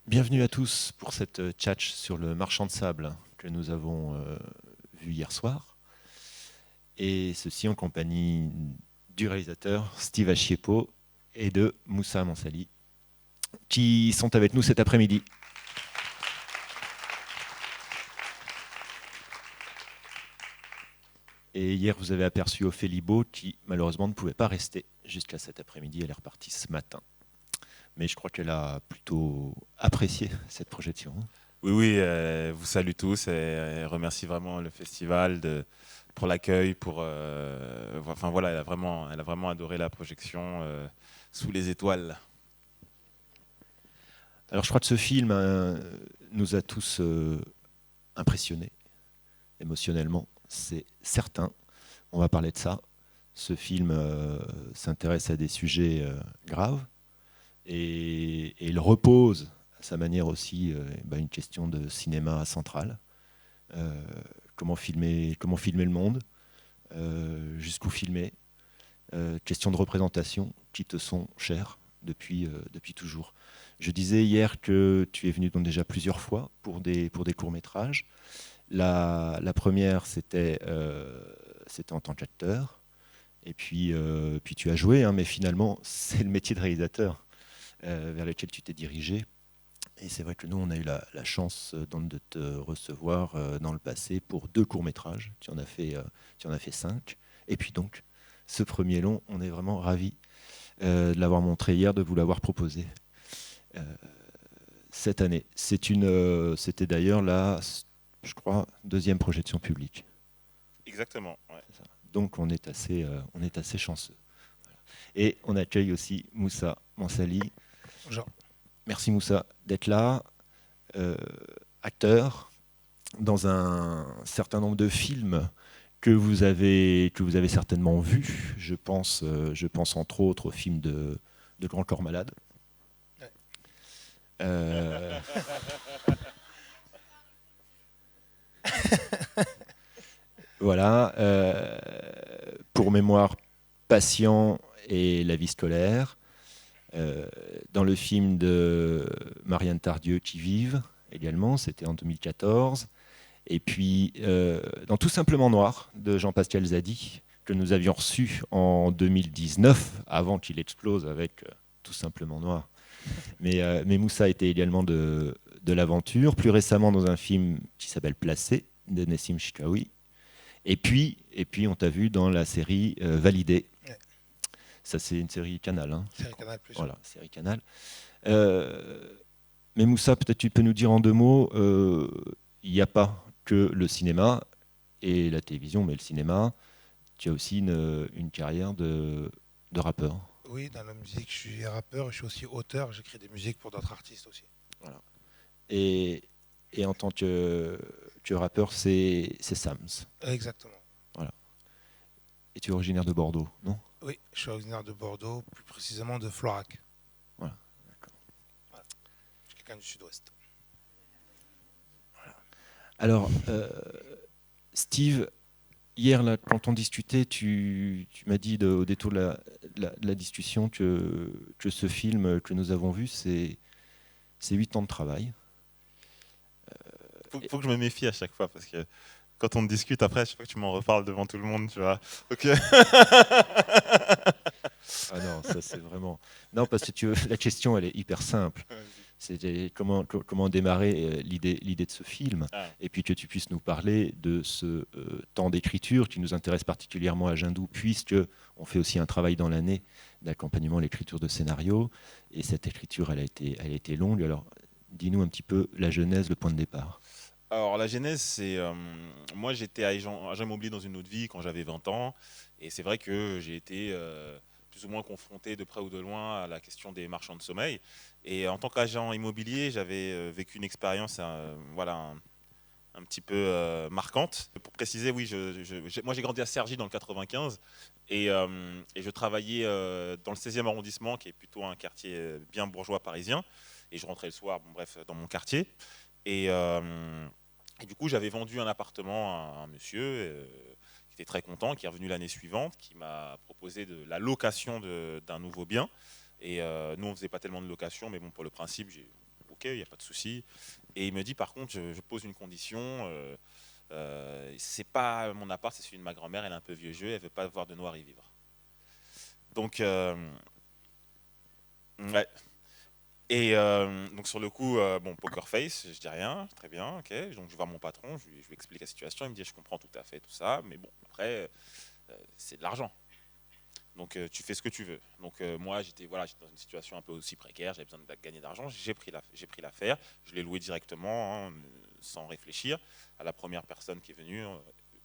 Bienvenue à tous pour cette tchatch sur le marchand de sable que nous avons vu hier soir. Et ceci en compagnie du réalisateur Steve Achiepo et de Moussa Mansali, qui sont avec nous cet après-midi. Et hier, vous avez aperçu Ophélie Beau, qui malheureusement ne pouvait pas rester jusqu'à cet après-midi. Elle est repartie ce matin. Mais je crois qu'elle a plutôt apprécié cette projection. Oui, oui, vous salue tous et remercie vraiment le festival pour l'accueil, enfin voilà, elle a vraiment adoré la projection sous les étoiles. Alors je crois que ce film nous a tous impressionnés émotionnellement, c'est certain. On va parler de ça. Ce film s'intéresse à des sujets graves et il repose à sa manière aussi une question de cinéma central. Euh, comment filmer le monde, jusqu'où filmer, question de représentation qui te sont chères depuis toujours. Je disais hier que tu es venu donc déjà plusieurs fois pour des courts-métrages. La première, c'était en tant qu'acteur. Et puis tu as joué, hein, mais finalement, c'est le métier de réalisateur vers lequel tu t'es dirigé. Et c'est vrai que nous, on a eu la chance donc, de te recevoir dans le passé pour 2 courts-métrages. Tu en as fait 5. Et puis donc, ce premier long, on est vraiment ravis de l'avoir montré hier, de vous l'avoir proposé euh, cette année. C'était d'ailleurs je crois, deuxième projection publique. Exactement, ouais. Donc on est assez chanceux. Et on accueille aussi Moussa Mansali. Bonjour. Merci Moussa d'être là, euh, acteur dans un certain nombre de films que vous avez certainement vus. Je pense entre autres au film de Grand Corps Malade. Ouais. Euh, voilà. Pour mémoire, Patient et La vie scolaire. Dans le film de Marianne Tardieu, Qui vive, également, c'était en 2014. Et puis, dans Tout simplement noir, de Jean-Pascal Zadi, que nous avions reçu en 2019, avant qu'il explose avec Tout simplement noir. Mais Moussa était également de l'aventure, plus récemment dans un film qui s'appelle Placé, de Nessim Chikaoui. Et puis, on t'a vu dans la série Validé. Ouais. Ça, c'est une série Canal. Hein. Série Canal+. Voilà, série Canal. Euh, mais Moussa, peut-être tu peux nous dire en 2 mots, il n'y a pas que le cinéma et la télévision, mais le cinéma, tu as aussi une carrière de rappeur. Oui, dans la musique, je suis rappeur, je suis aussi auteur, j'écris des musiques pour d'autres artistes aussi. Voilà. Et, et en tant que rappeur, c'est Sams. Exactement. Voilà. Et tu es originaire de Bordeaux, non? Oui, je suis originaire de Bordeaux, plus précisément de Florac. Voilà. Voilà. Je suis quelqu'un du sud-ouest. Alors, Steve, hier, là, quand on discutait, tu m'as dit au détour de la discussion que ce film que nous avons vu, c'est 8 ans de travail. Faut que je me méfie à chaque fois parce que quand on discute après, je sais pas que tu m'en reparles devant tout le monde, tu vois. Ok. Ah non, ça c'est vraiment... Non, parce que la question, elle est hyper simple. C'était comment démarrer l'idée de ce film, Ah, et puis que tu puisses nous parler de ce temps d'écriture qui nous intéresse particulièrement à Jindou, puisque on fait aussi un travail dans l'année d'accompagnement à l'écriture de scénario, et cette écriture, elle a été longue. Alors, dis-nous un petit peu la genèse, le point de départ. alors la genèse, c'est moi j'étais à Jean Immobilier dans une autre vie quand j'avais 20 ans et c'est vrai que j'ai été plus ou moins confronté de près ou de loin à la question des marchands de sommeil et en tant qu'agent immobilier j'avais vécu une expérience voilà un petit peu marquante. Pour préciser, oui, moi j'ai grandi à Cergy dans le 95 et je travaillais dans le 16e arrondissement qui est plutôt un quartier bien bourgeois parisien et je rentrais le soir, bon, bref, dans mon quartier. Et, euh, et du coup, j'avais vendu un appartement à un monsieur qui était très content, qui est revenu l'année suivante, qui m'a proposé de la location d'un nouveau bien. Et nous, on faisait pas tellement de location, mais bon, pour le principe, j'ai ok, il n'y a pas de souci. Et il me dit, par contre, je pose une condition. C'est pas mon appart, c'est celui de ma grand-mère. Elle est un peu vieux jeu, elle veut pas voir de noir y vivre. Donc, ouais. Et donc sur le coup, bon, poker face, je dis rien, très bien, ok. Donc je vais voir mon patron, je lui explique la situation, il me dit je comprends tout à fait tout ça, mais bon, après, c'est de l'argent. Donc tu fais ce que tu veux. Donc moi j'étais dans une situation un peu aussi précaire, j'avais besoin de gagner d'argent, j'ai pris l'affaire, je l'ai loué directement, hein, sans réfléchir, à la première personne qui est venue.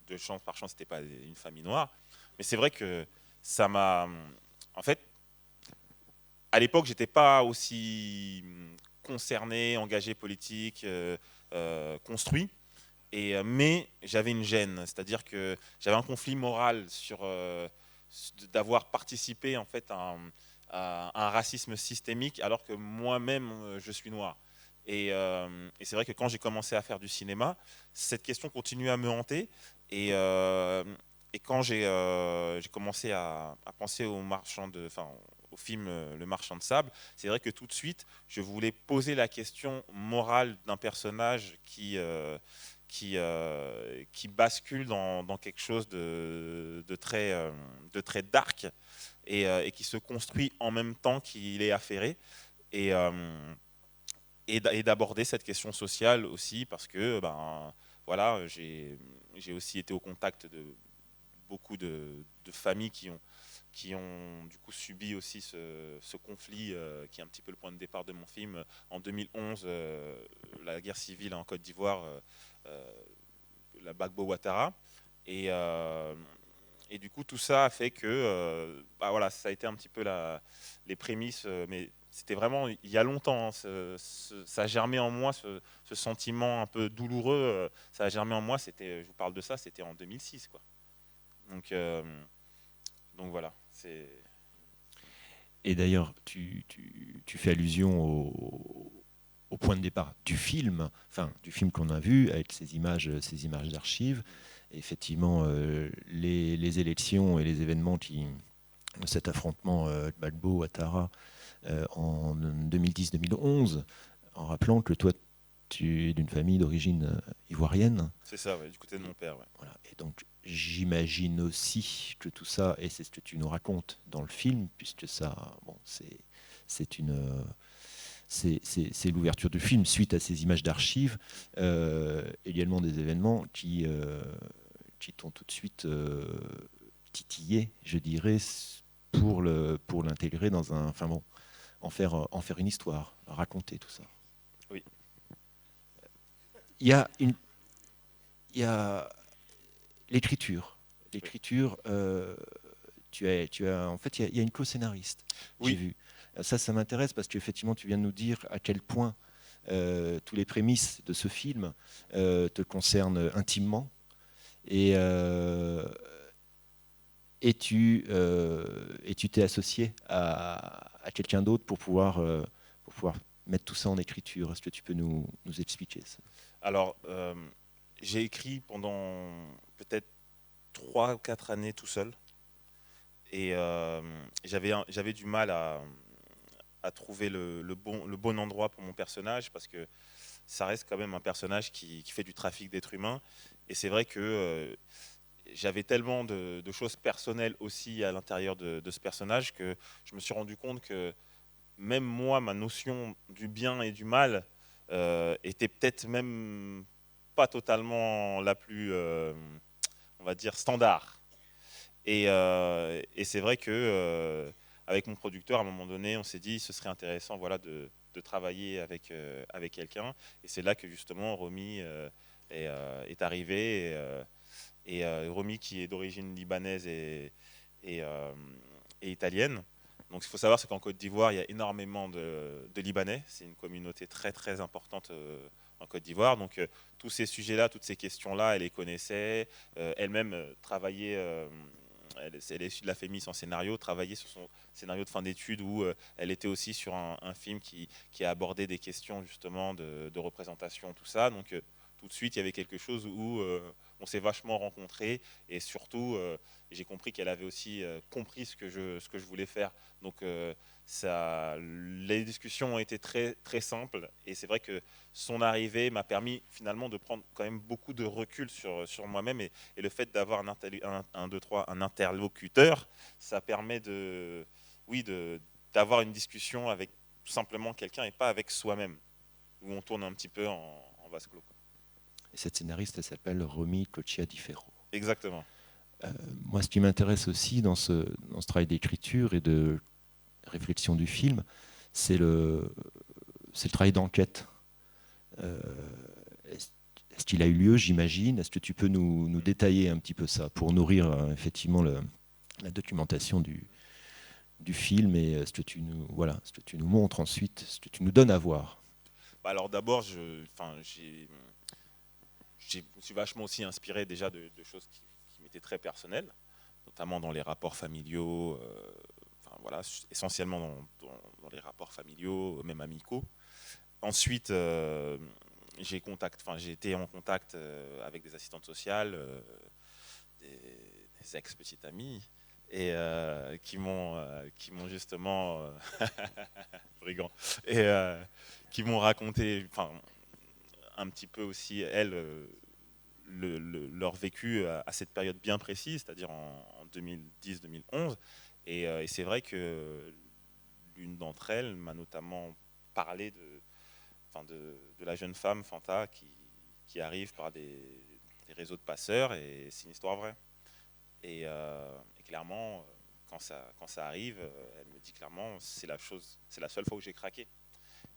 De chance, par chance, c'était pas une famille noire. Mais c'est vrai que ça m'a... En fait, à l'époque, j'étais pas aussi concerné, engagé politique, construit. Mais j'avais une gêne, c'est-à-dire que j'avais un conflit moral d'avoir participé en fait à un racisme systémique alors que moi-même je suis noir. Et c'est vrai que quand j'ai commencé à faire du cinéma, cette question continue à me hanter. Et, euh, et quand j'ai commencé à penser au film Le Marchand de Sable, c'est vrai que tout de suite, je voulais poser la question morale d'un personnage qui bascule dans quelque chose de très dark et qui se construit en même temps qu'il est affairé. Et, euh, et d'aborder cette question sociale aussi parce que voilà, j'ai aussi été au contact de beaucoup de familles qui ont du coup subi aussi ce conflit qui est un petit peu le point de départ de mon film. En 2011, la guerre civile en Côte d'Ivoire, euh, la Gbagbo Ouattara. Et, euh, et du coup, tout ça a fait que voilà, ça a été un petit peu les prémices, mais c'était vraiment il y a longtemps. Hein, ça a germé en moi, ce sentiment un peu douloureux. Ça a germé en moi, je vous parle de ça, c'était en 2006. Quoi. Donc, euh, donc voilà, c'est... Et d'ailleurs, tu fais allusion au point de départ du film, enfin du film qu'on a vu avec ces images d'archives. Et effectivement, les élections et les événements cet affrontement Gbagbo-Ouattara en 2010-2011, en rappelant que toi, tu es d'une famille d'origine ivoirienne. C'est ça, ouais, du côté de mon père. Ouais. Voilà. Et donc, j'imagine aussi que tout ça, et c'est ce que tu nous racontes dans le film, puisque ça, bon, c'est une, c'est l'ouverture du film suite à ces images d'archives, également des événements qui t'ont tout de suite titillé, je dirais, pour l'intégrer dans un, enfin bon, en faire une histoire, raconter tout ça. Oui. Il y a une, il y a l'écriture. L'écriture, en fait, il y a une co-scénariste. J'ai Oui. vu. Ça m'intéresse parce qu'effectivement, tu viens de nous dire à quel point tous les prémices de ce film te concernent intimement. Et, tu t'es associé à quelqu'un d'autre pour pouvoir mettre tout ça en écriture. Est-ce que tu peux nous expliquer ça? Alors, j'ai écrit pendant peut-être 3 ou 4 années tout seul. Et j'avais du mal à trouver le bon endroit pour mon personnage parce que ça reste quand même un personnage qui fait du trafic d'êtres humains. Et c'est vrai que j'avais tellement de choses personnelles aussi à l'intérieur de ce personnage que je me suis rendu compte que même moi, ma notion du bien et du mal était peut-être même pas totalement la plus, on va dire, standard. Et c'est vrai que avec mon producteur, à un moment donné, on s'est dit ce serait intéressant, voilà, de travailler avec quelqu'un. Et c'est là que justement Romy est arrivé. Romy, qui est d'origine libanaise et, euh, et italienne. Donc, ce qu'il faut savoir, c'est qu'en Côte d'Ivoire, il y a énormément de Libanais. C'est une communauté très, très importante en Côte d'Ivoire. Donc, tous ces sujets-là, toutes ces questions-là, elle les connaissait. Elle-même travaillait, elle est issue de la FEMIS en scénario, travaillait sur son scénario de fin d'études où elle était aussi sur un film qui a abordé des questions justement de représentation, tout ça. Donc, tout de suite, il y avait quelque chose où on s'est vachement rencontrés et surtout, j'ai compris qu'elle avait aussi compris ce que je voulais faire. Donc, Les discussions ont été très, très simples et c'est vrai que son arrivée m'a permis finalement de prendre quand même beaucoup de recul sur moi-même et le fait d'avoir un interlocuteur, ça permet oui, d'avoir une discussion avec tout simplement quelqu'un et pas avec soi-même, où on tourne un petit peu en vase clos. Et cette scénariste, elle s'appelle Romy Coccia di Ferro. Exactement. Moi, ce qui m'intéresse aussi dans ce travail d'écriture et de réflexion du film, c'est le travail d'enquête. Est-ce qu'il a eu lieu, j'imagine? Est-ce que tu peux nous détailler un petit peu ça pour nourrir effectivement la documentation du film et ce que tu nous montres ensuite, ce que tu nous donnes à voir? Alors d'abord, je me suis vachement aussi inspiré déjà de choses qui m'étaient très personnelles, notamment dans les rapports familiaux, voilà, essentiellement dans les rapports familiaux, même amicaux. Ensuite, j'ai été en contact avec des assistantes sociales, des ex-petites amies, et qui m'ont justement brigand, et qui m'ont raconté un petit peu aussi elles leur vécu à cette période bien précise, c'est-à-dire en 2010-2011. Et c'est vrai que l'une d'entre elles m'a notamment parlé de la jeune femme Fanta qui arrive par des réseaux de passeurs, et c'est une histoire vraie. Et clairement, quand ça arrive, elle me dit clairement, c'est la seule fois où j'ai craqué.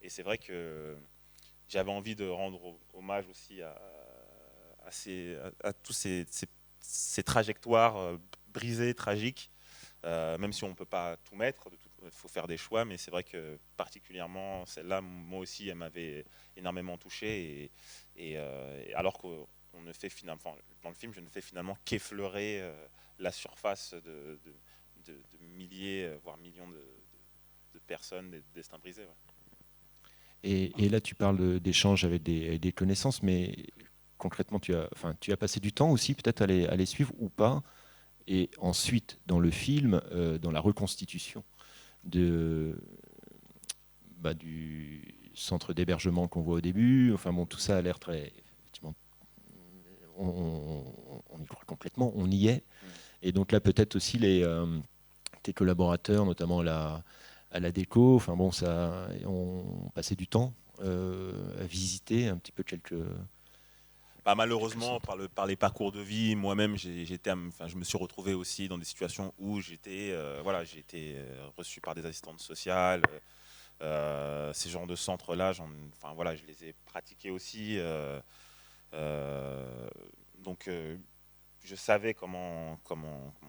Et c'est vrai que j'avais envie de rendre hommage aussi à tous ces trajectoires brisées, tragiques, même si on ne peut pas tout mettre, il faut faire des choix, mais c'est vrai que particulièrement celle-là, moi aussi, elle m'avait énormément touché, et alors qu'on ne fait finalement, dans le film, je ne fais finalement qu'effleurer la surface de milliers, voire millions de personnes, des destins brisés. Ouais. Et là, tu parles d'échanges avec des connaissances, mais concrètement, tu as passé du temps aussi peut-être à les suivre ou pas. Et ensuite, dans le film, dans la reconstitution du centre d'hébergement qu'on voit au début, enfin bon, tout ça a l'air très... Effectivement, on y croit complètement, on y est. Et donc là, peut-être aussi tes collaborateurs, notamment à la déco, enfin bon, on passait du temps à visiter un petit peu quelques... Malheureusement, par les parcours de vie, moi-même, je me suis retrouvé aussi dans des situations où j'ai été reçu par des assistantes sociales. Ces genres de centres-là, je les ai pratiqués aussi. Donc, je savais comment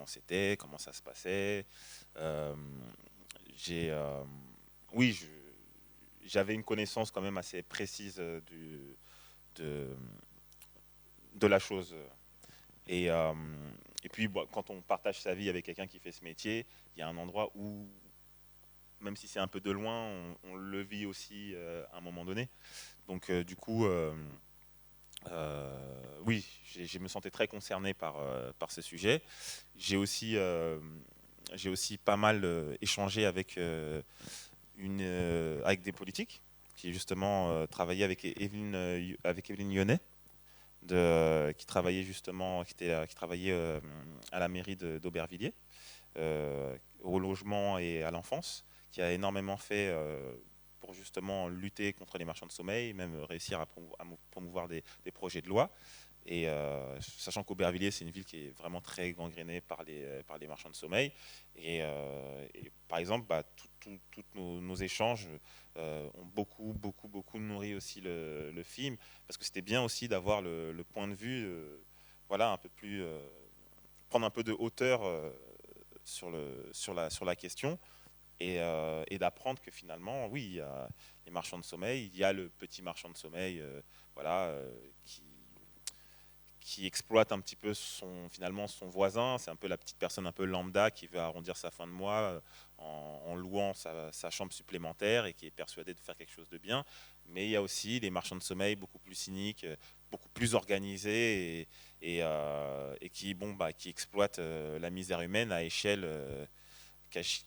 c'était, comment ça se passait. Euh, oui, j'avais une connaissance quand même assez précise de, de la chose. Et, euh, et puis, quand on partage sa vie avec quelqu'un qui fait ce métier, il y a un endroit où, même si c'est un peu de loin, on le vit aussi à un moment donné. Donc, du coup, oui, je me sentais très concerné par ce sujet. J'ai aussi pas mal échangé avec des politiques qui justement travaillaient avec Evelyne Lyonnais, qui travaillait qui travaillait à la mairie d'Aubervilliers, au logement et à l'enfance, qui a énormément fait pour justement lutter contre les marchands de sommeil, même réussir à promouvoir des projets de loi. Et sachant qu'Aubervilliers, c'est une ville qui est vraiment très gangrénée par les marchands de sommeil. Et par exemple, tous nos échanges ont beaucoup nourri aussi le film, parce que c'était bien aussi d'avoir le point de vue, voilà, un peu plus, prendre un peu de hauteur sur la question, et d'apprendre que finalement, oui, il y a les marchands de sommeil, il y a le petit marchand de sommeil, voilà, qui exploite un petit peu finalement son voisin. C'est un peu la petite personne un peu lambda qui veut arrondir sa fin de mois en louant sa chambre supplémentaire et qui est persuadé de faire quelque chose de bien. Mais il y a aussi les marchands de sommeil beaucoup plus cyniques, beaucoup plus organisés, et qui exploitent la misère humaine à échelle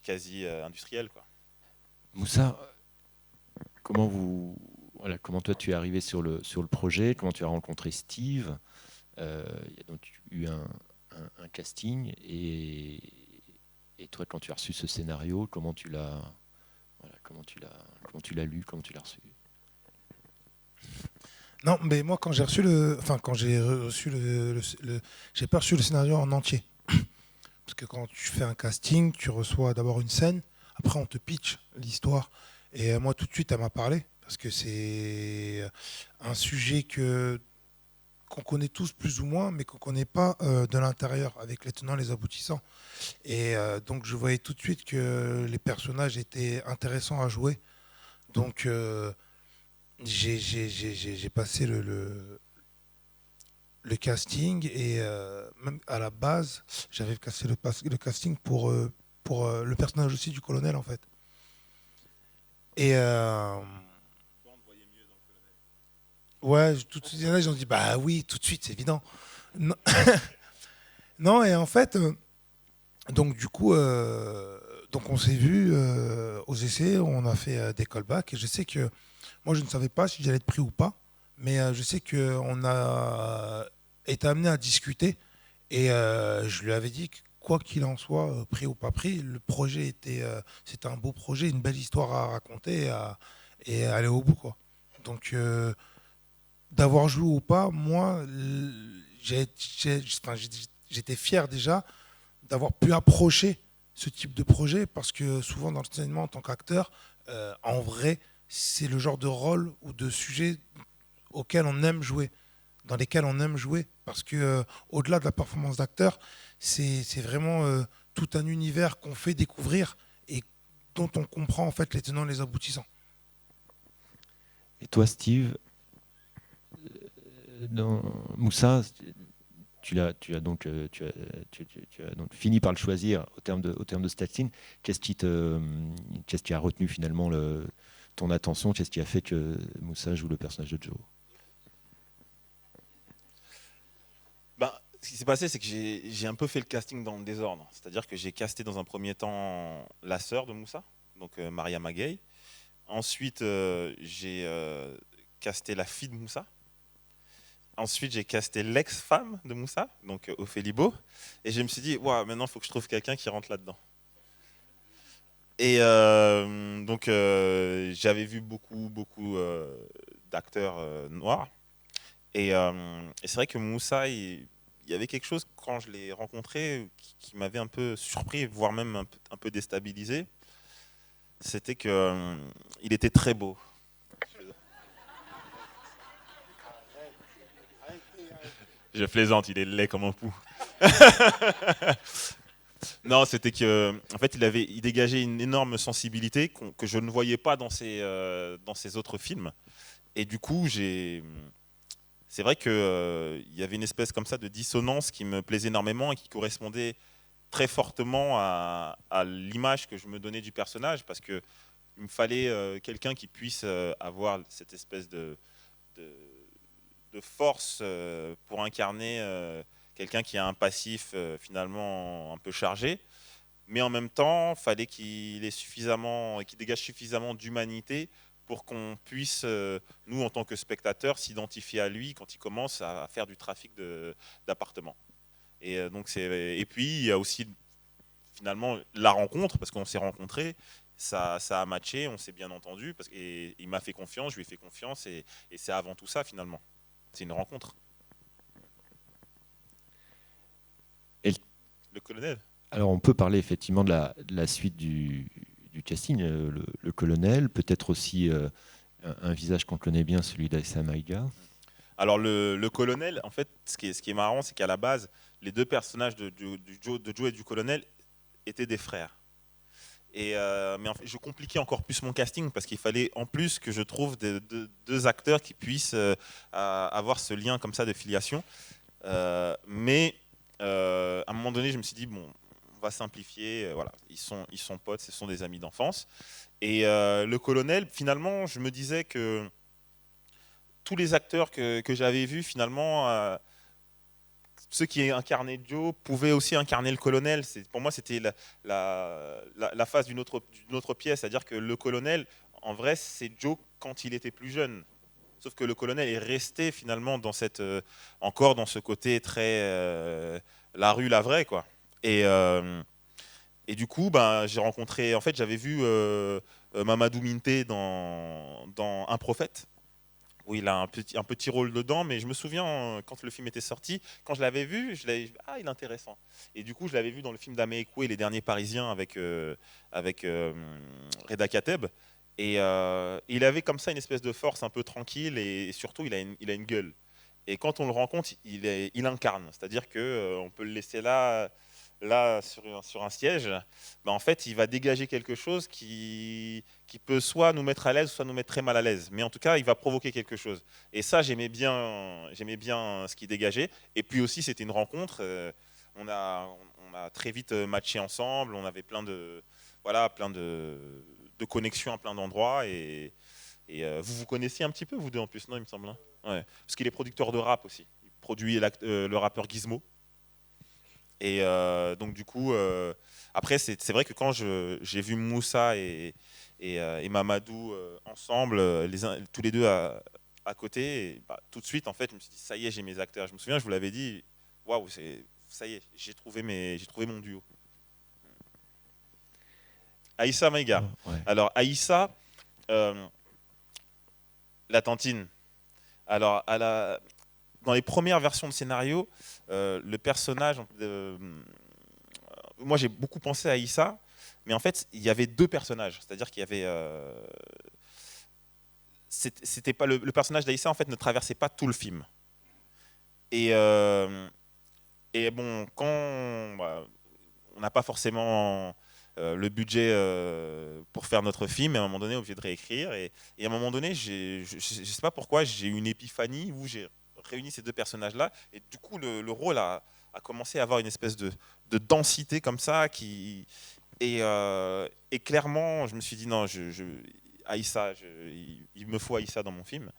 quasi industrielle, quoi. Moussa, comment comment toi tu es arrivé sur le projet, comment tu as rencontré Steve. Il y a donc eu un casting et toi quand tu as reçu ce scénario, comment tu l'as lu, comment tu l'as reçu. Non, mais moi, quand j'ai reçu le. Enfin, quand j'ai reçu j'ai pas reçu le scénario en entier. Parce que quand tu fais un casting, tu reçois d'abord une scène, après on te pitch l'histoire. Et moi, tout de suite, elle m'a parlé. Parce que c'est un sujet qu'on connaît tous plus ou moins, mais qu'on ne connaît pas de l'intérieur, avec les tenants, les aboutissants. Et donc, je voyais tout de suite que les personnages étaient intéressants à jouer. Donc, j'ai passé le casting et même à la base, j'avais cassé le casting pour le personnage aussi du colonel en fait. Et ouais, tout de suite, il y en a, ils ont dit bah oui, tout de suite, c'est évident. Non, non, et en fait, donc du coup, donc on s'est vu aux essais, on a fait des callbacks et je sais que moi je ne savais pas si j'allais être pris ou pas, mais je sais qu'on a été amené à discuter et je lui avais dit que quoi qu'il en soit, pris ou pas pris, le projet c'était un beau projet, une belle histoire à raconter et à aller au bout quoi. Donc d'avoir joué ou pas, moi enfin, j'étais fier déjà d'avoir pu approcher ce type de projet parce que souvent dans l'enseignement en tant qu'acteur, en vrai, c'est le genre de rôle ou de sujet auquel on aime jouer, dans lesquels on aime jouer parce que au-delà de la performance d'acteur, c'est vraiment tout un univers qu'on fait découvrir et dont on comprend en fait les tenants et les aboutissants. Et toi, Steve, dans Moussa, tu as donc fini par le choisir au terme de statine. Qu'est-ce qui a retenu finalement ton attention? Qu'est-ce qui a fait que Moussa joue le personnage de Joe? Ben, ce qui s'est passé, c'est que j'ai un peu fait le casting dans le désordre. C'est-à-dire que j'ai casté dans un premier temps la sœur de Moussa, donc Maria Magay. Ensuite, j'ai casté la fille de Moussa. Ensuite, j'ai casté l'ex-femme de Moussa, donc Ophélie Beau. Et je me suis dit, ouais, maintenant, il faut que je trouve quelqu'un qui rentre là-dedans. Et donc, j'avais vu beaucoup d'acteurs noirs. Et c'est vrai que Moussa, il y avait quelque chose, quand je l'ai rencontré, qui m'avait un peu surpris, voire même un peu déstabilisé. C'était qu'il était très beau. Je plaisante, il est laid comme un pou. Non, c'était que, en fait, il dégageait une énorme sensibilité que je ne voyais pas dans ses autres films. Et du coup, c'est vrai qu'il y avait une espèce comme ça de dissonance qui me plaisait énormément et qui correspondait très fortement à l'image que je me donnais du personnage, parce que il me fallait quelqu'un qui puisse avoir cette espèce de, de force pour incarner quelqu'un qui a un passif finalement un peu chargé, mais en même temps, il fallait qu'il dégage suffisamment d'humanité pour qu'on puisse, nous en tant que spectateurs, s'identifier à lui quand il commence à faire du trafic d'appartements. Et puis il y a aussi finalement la rencontre, parce qu'on s'est rencontrés, ça a matché, on s'est bien entendu, et il m'a fait confiance, je lui ai fait confiance, et c'est avant tout ça finalement. C'est une rencontre. Et Le colonel. alors, on peut parler effectivement de la suite du casting, le colonel, peut-être aussi un visage qu'on connaît bien, celui d'Aïssa Maïga. Alors le colonel, en fait, ce qui est marrant, c'est qu'à la base, les deux personnages de Joe et du colonel étaient des frères. Mais en fait, je compliquais encore plus mon casting parce qu'il fallait en plus que je trouve deux acteurs qui puissent avoir ce lien comme ça de filiation. À un moment donné, je me suis dit, bon, on va simplifier. Voilà, ils sont potes, ce sont des amis d'enfance. Et le colonel, finalement, je me disais que tous les acteurs que j'avais vus, finalement, ceux qui incarnaient Joe pouvaient aussi incarner le colonel. Pour moi, c'était la phase d'une autre pièce, c'est-à-dire que le colonel, en vrai, c'est Joe quand il était plus jeune. Sauf que le colonel est resté finalement encore dans ce côté très la rue, la vraie, quoi. Et du coup, ben, en fait, j'avais vu Mamadou Minté dans Un prophète, où il a un petit rôle dedans, mais je me souviens, quand le film était sorti, quand je l'avais vu, ah, il est intéressant. Et du coup, je l'avais vu dans le film d'Amé Ekoué, Les Derniers Parisiens, avec Reda Kateb. Et il avait comme ça une espèce de force un peu tranquille, et surtout, il a une gueule. Et quand on le rencontre, il incarne. C'est-à-dire qu'on peut le laisser là sur un siège, ben en fait, il va dégager quelque chose qui peut soit nous mettre à l'aise, soit nous mettre très mal à l'aise. Mais en tout cas, il va provoquer quelque chose. Et ça, j'aimais bien ce qu'il dégageait. Et puis aussi, c'était une rencontre. On a très vite matché ensemble. On avait plein de connexions à plein d'endroits. Et vous connaissiez un petit peu, vous deux en plus, non, il me semble. Hein, ouais. Parce qu'il est producteur de rap aussi. Il produit le rappeur Gizmo. Et donc du coup, après c'est vrai que quand j'ai vu Moussa et Mamadou ensemble, tous les deux à côté, et, bah, tout de suite en fait, je me suis dit ça y est, j'ai mes acteurs. Je me souviens, je vous l'avais dit, waouh, ça y est, j'ai trouvé mon duo. Aïssa Maïga. Ouais. Alors Aïssa, la tantine. Alors dans les premières versions de scénario, le personnage, moi j'ai beaucoup pensé à Aïssa, mais en fait il y avait deux personnages, c'est-à-dire qu'il y avait, c'était pas le personnage d'Aïssa en fait ne traversait pas tout le film. Et bon, quand on n'a pas forcément le budget pour faire notre film, et à un moment donné, on est obligé de réécrire. Et à un moment donné, je ne sais pas pourquoi, j'ai eu une épiphanie où j'ai réuni ces deux personnages-là. Et du coup, le rôle a commencé à avoir une espèce de densité comme ça. Et clairement, je me suis dit, non, Aïssa, il me faut Aïssa dans mon film.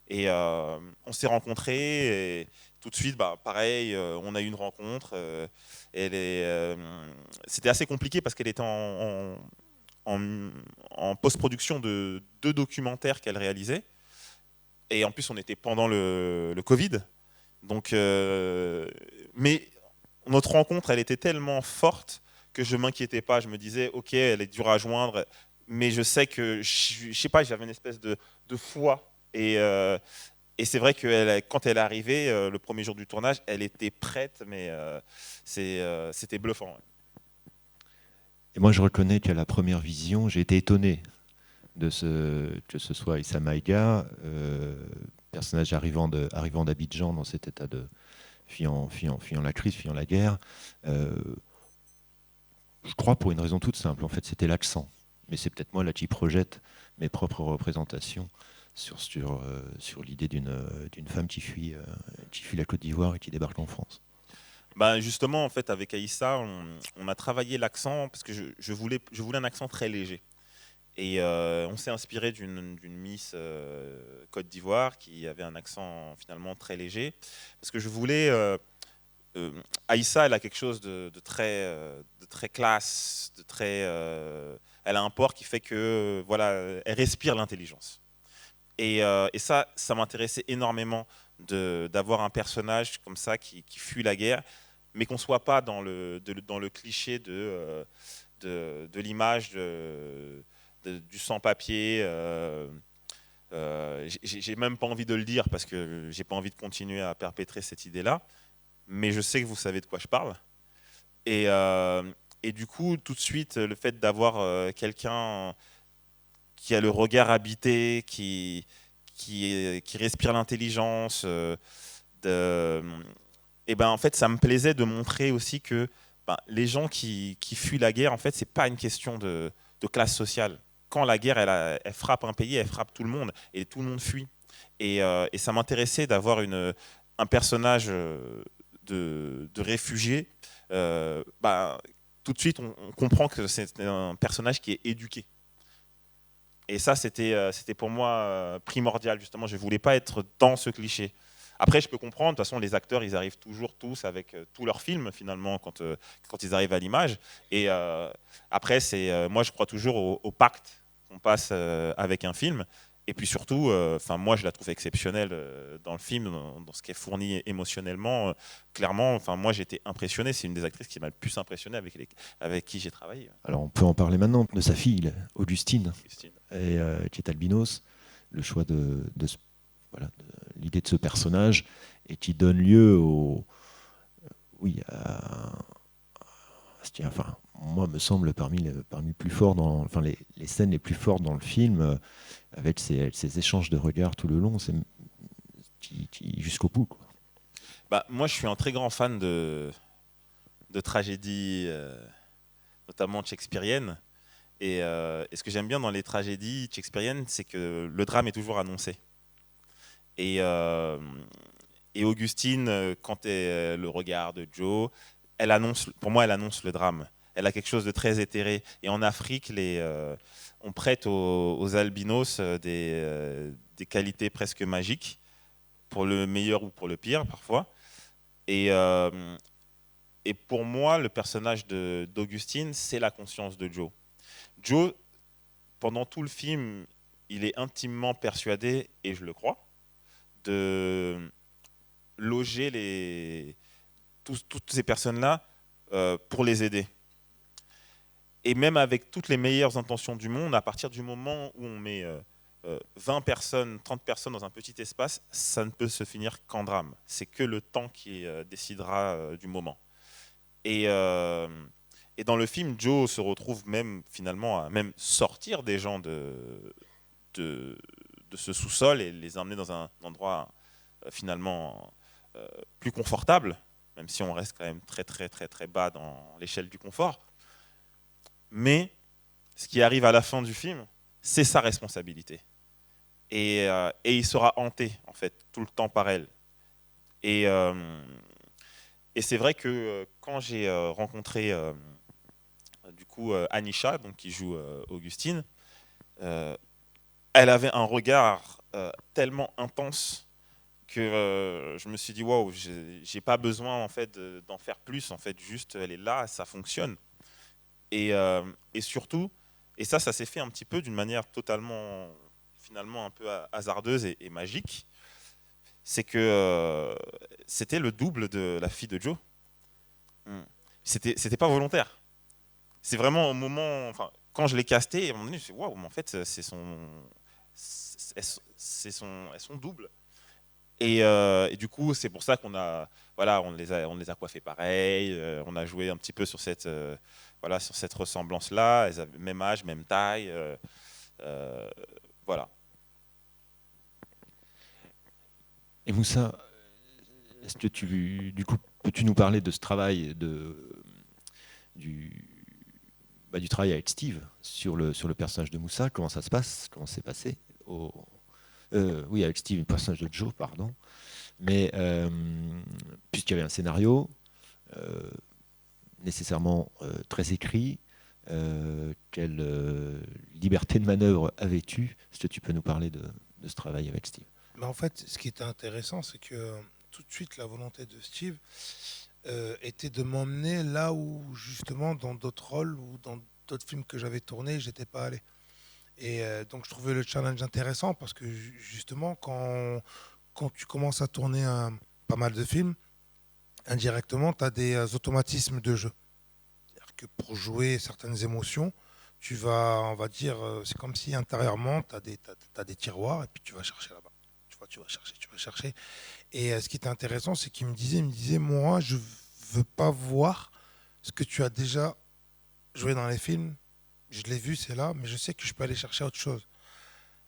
Et on s'est rencontrés. Et tout de suite, bah, pareil, on a eu une rencontre. C'était assez compliqué parce qu'elle était en post-production de 2 documentaires qu'elle réalisait. Et en plus, on était pendant le Covid. Donc, mais notre rencontre, elle était tellement forte que je ne m'inquiétais pas. Je me disais, ok, elle est dure à joindre, mais je sais que, je sais pas, j'avais une espèce de foi. Et c'est vrai que quand elle est arrivée, le premier jour du tournage, elle était prête, mais c'était bluffant. Ouais. Et moi, je reconnais qu'à la première vision, j'ai été étonné que ce soit Issa Maïga, personnage arrivant d'Abidjan dans cet état de fuyant la crise, fuyant la guerre. Je crois pour une raison toute simple, en fait, c'était l'accent. Mais c'est peut-être moi là qui projette mes propres représentations sur l'idée d'une femme qui fuit la Côte d'Ivoire et qui débarque en France. Ben justement, en fait, avec Aïssa, on a travaillé l'accent parce que je voulais un accent très léger. Et on s'est inspiré d'une Miss Côte d'Ivoire qui avait un accent finalement très léger. Parce que je voulais... Aïssa, elle a quelque chose de très classe, elle a un port qui fait que voilà, elle respire l'intelligence. Et ça m'intéressait énormément d'avoir un personnage comme ça qui fuit la guerre, mais qu'on ne soit pas dans le cliché de l'image du sans-papier. J'ai même pas envie de le dire parce que j'ai pas envie de continuer à perpétrer cette idée-là, mais je sais que vous savez de quoi je parle. Et du coup, tout de suite, le fait d'avoir quelqu'un qui a le regard habité, qui respire l'intelligence, et ben en fait, ça me plaisait de montrer aussi que les gens qui fuient la guerre, en fait, c'est pas une question de classe sociale. Quand la guerre, elle frappe un pays, elle frappe tout le monde, et tout le monde fuit. Et ça m'intéressait d'avoir un personnage de réfugié. Tout de suite, on comprend que c'est un personnage qui est éduqué. Et ça, c'était pour moi primordial, justement. Je ne voulais pas être dans ce cliché. Après, je peux comprendre, de toute façon, les acteurs, ils arrivent toujours tous avec tous leurs films, finalement, quand ils arrivent à l'image. Et après, moi, je crois toujours au pacte qu'on passe avec un film. Et puis surtout, moi, je la trouve exceptionnelle dans le film, dans ce qui est fourni émotionnellement. Clairement, moi, j'ai été impressionné. C'est une des actrices qui m'a le plus impressionné avec qui j'ai travaillé. Alors, on peut en parler maintenant de sa fille, Augustine, Christine. et qui est albinos. Le choix de l'idée de ce personnage et qui donne lieu moi me semble parmi les plus forts les scènes les plus fortes dans le film, avec ces échanges de regards tout le long, qui jusqu'au bout, quoi. Moi, je suis un très grand fan de tragédies, notamment shakespeariennes. Et ce que j'aime bien dans les tragédies shakespeariennes, c'est que le drame est toujours annoncé. Et Augustine, quand le regard de Joe, pour moi, elle annonce le drame. Elle a quelque chose de très éthéré. Et en Afrique, on prête aux albinos des qualités presque magiques, pour le meilleur ou pour le pire, parfois. Et pour moi, le personnage d'Augustine, c'est la conscience de Joe. Joe, pendant tout le film, il est intimement persuadé, et je le crois, de loger toutes ces personnes-là pour les aider. Et même avec toutes les meilleures intentions du monde, à partir du moment où on met 20 personnes, 30 personnes dans un petit espace, ça ne peut se finir qu'en drame. C'est que le temps qui décidera du moment. Et dans le film, Joe se retrouve même finalement à même sortir des gens de ce sous-sol et les emmener dans un endroit finalement plus confortable, même si on reste quand même très très très très bas dans l'échelle du confort. Mais ce qui arrive à la fin du film, c'est sa responsabilité. Et il sera hanté en fait tout le temps par elle. Et c'est vrai que quand j'ai rencontré du coup Anisha, donc qui joue Augustine, elle avait un regard tellement intense que je me suis dit waouh, j'ai pas besoin en fait d'en faire plus, en fait juste elle est là, ça fonctionne. Et surtout, et ça s'est fait un petit peu d'une manière totalement finalement un peu hasardeuse et magique, c'est que c'était le double de la fille de Joe. C'était pas volontaire. C'est vraiment au moment, quand je l'ai casté, à un moment donné, je me suis dit waouh, mais en fait c'est son double. Et du coup, c'est pour ça qu'on on les a coiffés pareil. On a joué un petit peu sur cette ressemblance-là. Elles avaient même âge, même taille. Voilà. Et Moussa, est-ce que peux-tu nous parler de ce travail du travail avec Steve sur le personnage de Moussa? Comment ça se passe? Comment c'est passé oui, avec Steve, le personnage de Joe, pardon. Mais puisqu'il y avait un scénario nécessairement très écrit, quelle liberté de manœuvre avais-tu? Est-ce que tu peux nous parler de ce travail avec Steve? Mais en fait, ce qui était intéressant, c'est que tout de suite, la volonté de Steve était de m'emmener là où, justement, dans d'autres rôles ou dans d'autres films que j'avais tournés, j'étais pas allé. Et donc, je trouvais le challenge intéressant parce que, justement, quand tu commences à tourner pas mal de films, indirectement, tu as des automatismes de jeu. C'est-à-dire que pour jouer certaines émotions, tu vas, on va dire, c'est comme si intérieurement, tu as des tiroirs et puis tu vas chercher là-bas. Tu vas chercher. Et ce qui était intéressant, c'est qu'il me disait, moi, je veux pas voir ce que tu as déjà joué dans les films. Je l'ai vu, c'est là, mais je sais que je peux aller chercher autre chose.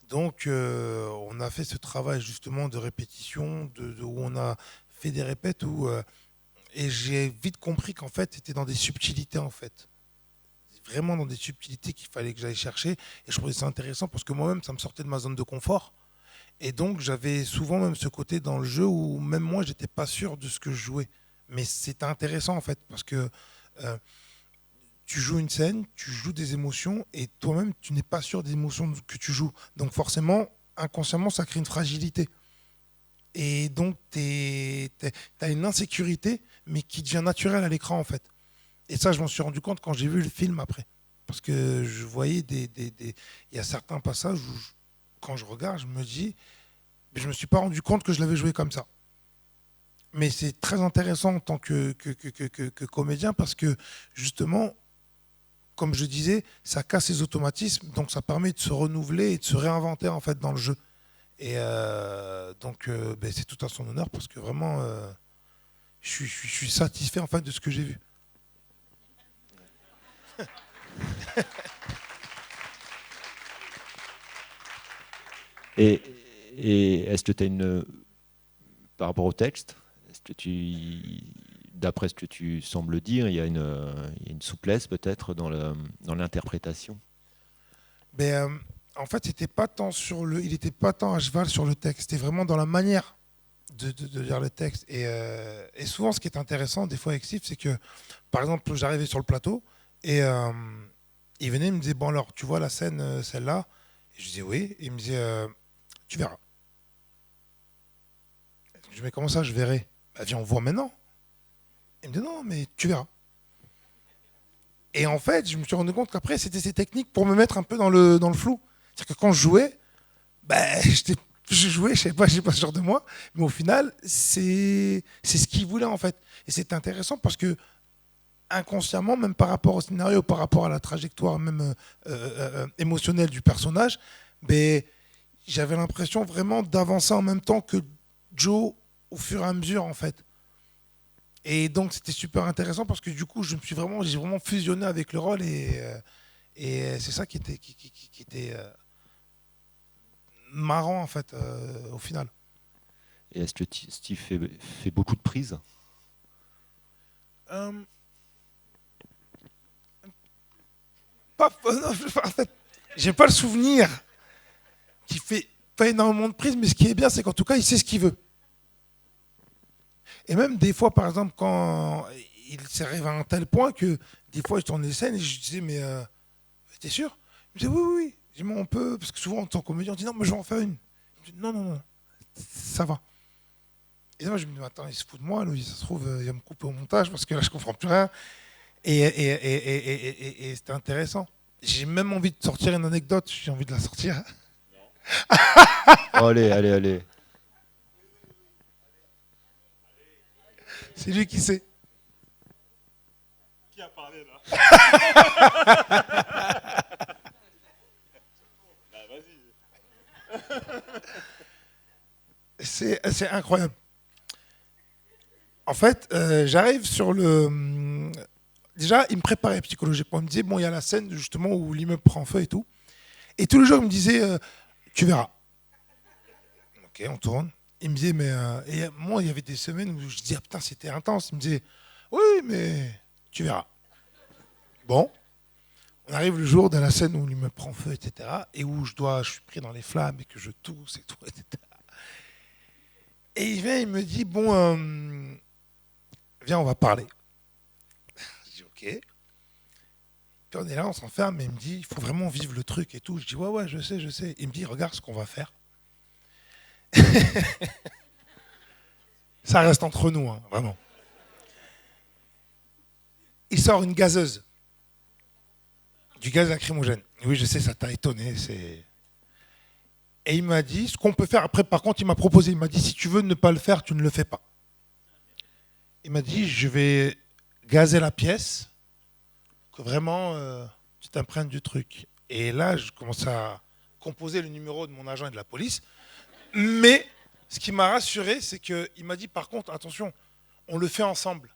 Donc, on a fait ce travail justement de répétition, où on a fait des répètes, et j'ai vite compris qu'en fait, c'était dans des subtilités, en fait. Vraiment dans des subtilités qu'il fallait que j'aille chercher. Et je trouvais ça intéressant parce que moi-même, ça me sortait de ma zone de confort. Et donc, j'avais souvent même ce côté dans le jeu où même moi, j'étais pas sûr de ce que je jouais. Mais c'était intéressant, en fait, parce que tu joues une scène, tu joues des émotions, et toi-même, tu n'es pas sûr des émotions que tu joues. Donc forcément, inconsciemment, ça crée une fragilité. et donc t'as une insécurité, mais qui devient naturelle à l'écran en fait. Et ça, je m'en suis rendu compte quand j'ai vu le film après. Parce que je voyais il y a certains passages où, quand je regarde, je me dis, mais je me suis pas rendu compte que je l'avais joué comme ça. Mais c'est très intéressant en tant que comédien parce que justement, comme je disais, ça casse les automatismes, donc ça permet de se renouveler et de se réinventer en fait dans le jeu. Et donc, ben, c'est tout à son honneur parce que vraiment, je suis satisfait en fait de ce que j'ai vu. Et, et est-ce que tu as par rapport au texte, est-ce que d'après ce que tu sembles dire, il y a une souplesse peut-être dans l'interprétation? Ben, en fait, il n'était pas tant à cheval sur le texte, c'était vraiment dans la manière de lire le texte. Et souvent, ce qui est intéressant des fois avec Steve, c'est que, par exemple, j'arrivais sur le plateau et il venait, il me disait, bon alors, tu vois la scène, celle-là? Et je disais oui, et il me disait, tu verras. Je dis, mais comment ça, je verrai? Bah, viens, on voit maintenant. Il me dit, non, mais tu verras. Et en fait, je me suis rendu compte qu'après, c'était ces techniques pour me mettre un peu dans le flou. C'est-à-dire que quand je jouais, ben, je jouais, je sais pas ce genre de moi, mais au final, c'est ce qu'il voulait en fait. Et c'est intéressant parce que inconsciemment, même par rapport au scénario, par rapport à la trajectoire même émotionnelle du personnage, ben, j'avais l'impression vraiment d'avancer en même temps que Joe au fur et à mesure en fait. Et donc c'était super intéressant parce que du coup j'ai vraiment fusionné avec le rôle et c'est ça qui était marrant en fait au final. Et est-ce que Steve fait beaucoup de prises? Euh, non, en fait, j'ai pas le souvenir qu'il fait pas énormément de prises, mais ce qui est bien, c'est qu'en tout cas, il sait ce qu'il veut. Et même des fois, par exemple, quand il s'est arrivé à un tel point que des fois, je tournais les scènes et je disais, mais t'es sûr? Il me disait, oui, oui, oui. Je dis, mais on peut, parce que souvent, en tant que comédien, on dit, non, mais je vais en faire une. Je dis, non, non, non, ça va. Et moi, je me dis, attends, il se fout de moi, lui, ça se trouve, il va me couper au montage parce que là, je comprends plus rien. Et c'était intéressant. J'ai même envie de sortir une anecdote, j'ai envie de la sortir. Allez, allez, allez. C'est lui qui sait. Qui a parlé là? Bah, vas-y. C'est incroyable. En fait, j'arrive sur le... Déjà, il me préparait psychologiquement. Il me disait, bon, il y a la scène justement où l'immeuble prend feu et tout. Et tous les jours, il me disait, tu verras. Ok, on tourne. Il me disait, mais... et moi, il y avait des semaines où je disais, ah, putain, c'était intense. Il me disait, oui, mais tu verras. Bon. On arrive le jour de la scène où l'immeuble prend feu, etc. Et où je suis pris dans les flammes et que je tousse et tout, etc. Et il vient, il me dit, bon, viens, on va parler. Je dis, ok. Puis on est là, on s'enferme, et il me dit, il faut vraiment vivre le truc et tout. Je dis, ouais, ouais, je sais, je sais. Il me dit, regarde ce qu'on va faire. Ça reste entre nous, hein, vraiment. Il sort une gazeuse. Du gaz lacrymogène. Oui, je sais, ça t'a étonné. Et il m'a dit, ce qu'on peut faire, après, par contre, il m'a proposé, il m'a dit, si tu veux ne pas le faire, tu ne le fais pas. Il m'a dit, je vais gazer la pièce, que vraiment, tu t'imprègnes du truc. Et là, je commence à composer le numéro de mon agent et de la police. Mais ce qui m'a rassuré, c'est qu'il m'a dit, par contre, attention, on le fait ensemble.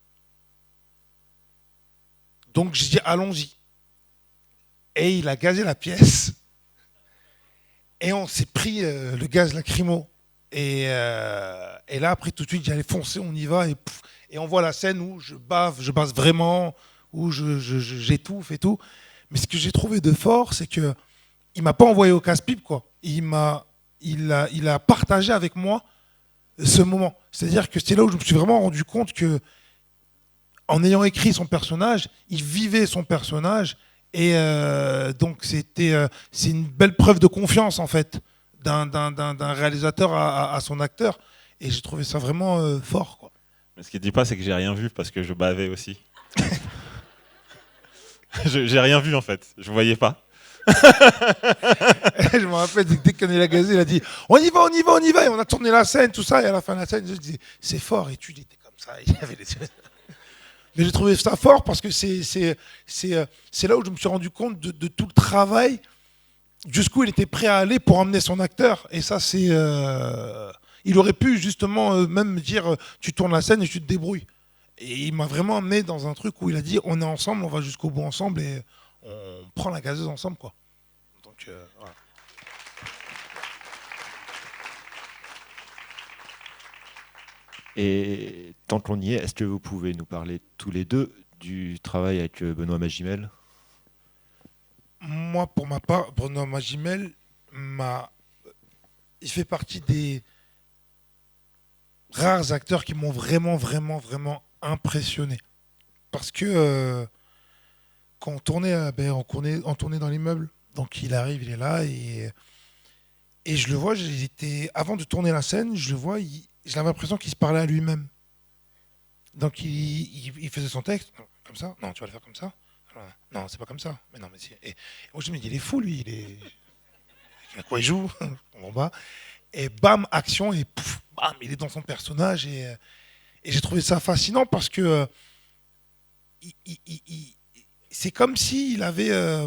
Donc, j'ai dit, allons-y. Et il a gazé la pièce. Et on s'est pris le gaz lacrymo. Et là, après, tout de suite, j'allais foncer, on y va. Et on voit la scène où je bave vraiment, où j'étouffe et tout. Mais ce que j'ai trouvé de fort, c'est qu'il ne m'a pas envoyé au casse-pipe, quoi. Il a partagé avec moi ce moment. C'est-à-dire que c'est là où je me suis vraiment rendu compte que, en ayant écrit son personnage, il vivait son personnage. Et donc c'est une belle preuve de confiance en fait d'un réalisateur à son acteur. Et j'ai trouvé ça vraiment fort, quoi. Mais ce qu'il dit pas, c'est que j'ai rien vu parce que je bavais aussi. J'ai rien vu en fait, je voyais pas. Je me rappelle, dès qu'on est la gazée, il a dit on y va, on y va, on y va. Et on a tourné la scène, tout ça. Et à la fin de la scène, je dis c'est fort. Et tu il était comme ça. Il avait les yeux. Mais j'ai trouvé ça fort parce que c'est là où je me suis rendu compte de tout le travail, jusqu'où il était prêt à aller pour emmener son acteur. Et ça, c'est. Il aurait pu justement même me dire tu tournes la scène et tu te débrouilles. Et il m'a vraiment emmené dans un truc où il a dit on est ensemble, on va jusqu'au bout ensemble et on prend la gazeuse ensemble, quoi. Donc, voilà. Et tant qu'on y est, est-ce que vous pouvez nous parler tous les deux du travail avec Benoît Magimel? Moi, pour ma part, Bruno Magimel, il fait partie des rares acteurs qui m'ont vraiment, vraiment, vraiment impressionné. Parce que quand on tournait, on tournait dans l'immeuble, donc il arrive, il est là, et je le vois, avant de tourner la scène, je le vois, j'ai l'impression qu'il se parlait à lui-même. Donc il faisait son texte, comme ça, non, tu vas le faire comme ça. Non, c'est pas comme ça. Mais non, mais si. Et moi je me dis, il est fou lui, à quoi il joue, on va. Et bam, action, et pouf, bam, il est dans son personnage, et j'ai trouvé ça fascinant parce que c'est comme s'il avait,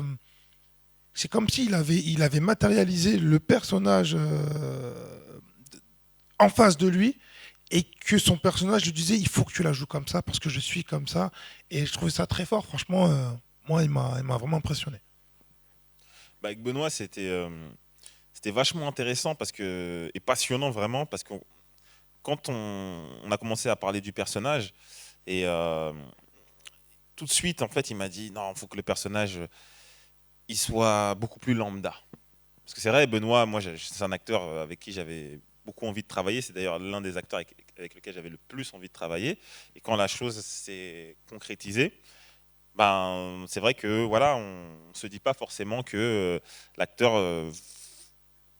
il avait matérialisé le personnage en face de lui et que son personnage lui disait il faut que tu la joues comme ça parce que je suis comme ça. Et je trouvais ça très fort. Franchement, moi, il m'a vraiment impressionné. Bah, avec Benoît, c'était vachement intéressant et passionnant vraiment parce que quand on a commencé à parler du personnage et tout de suite en fait il m'a dit non, il faut que le personnage il soit beaucoup plus lambda. Parce que c'est vrai, Benoît, moi c'est un acteur avec qui j'avais beaucoup envie de travailler, c'est d'ailleurs l'un des acteurs avec lequel j'avais le plus envie de travailler, et quand la chose s'est concrétisée, ben, c'est vrai que voilà, on ne se dit pas forcément que l'acteur,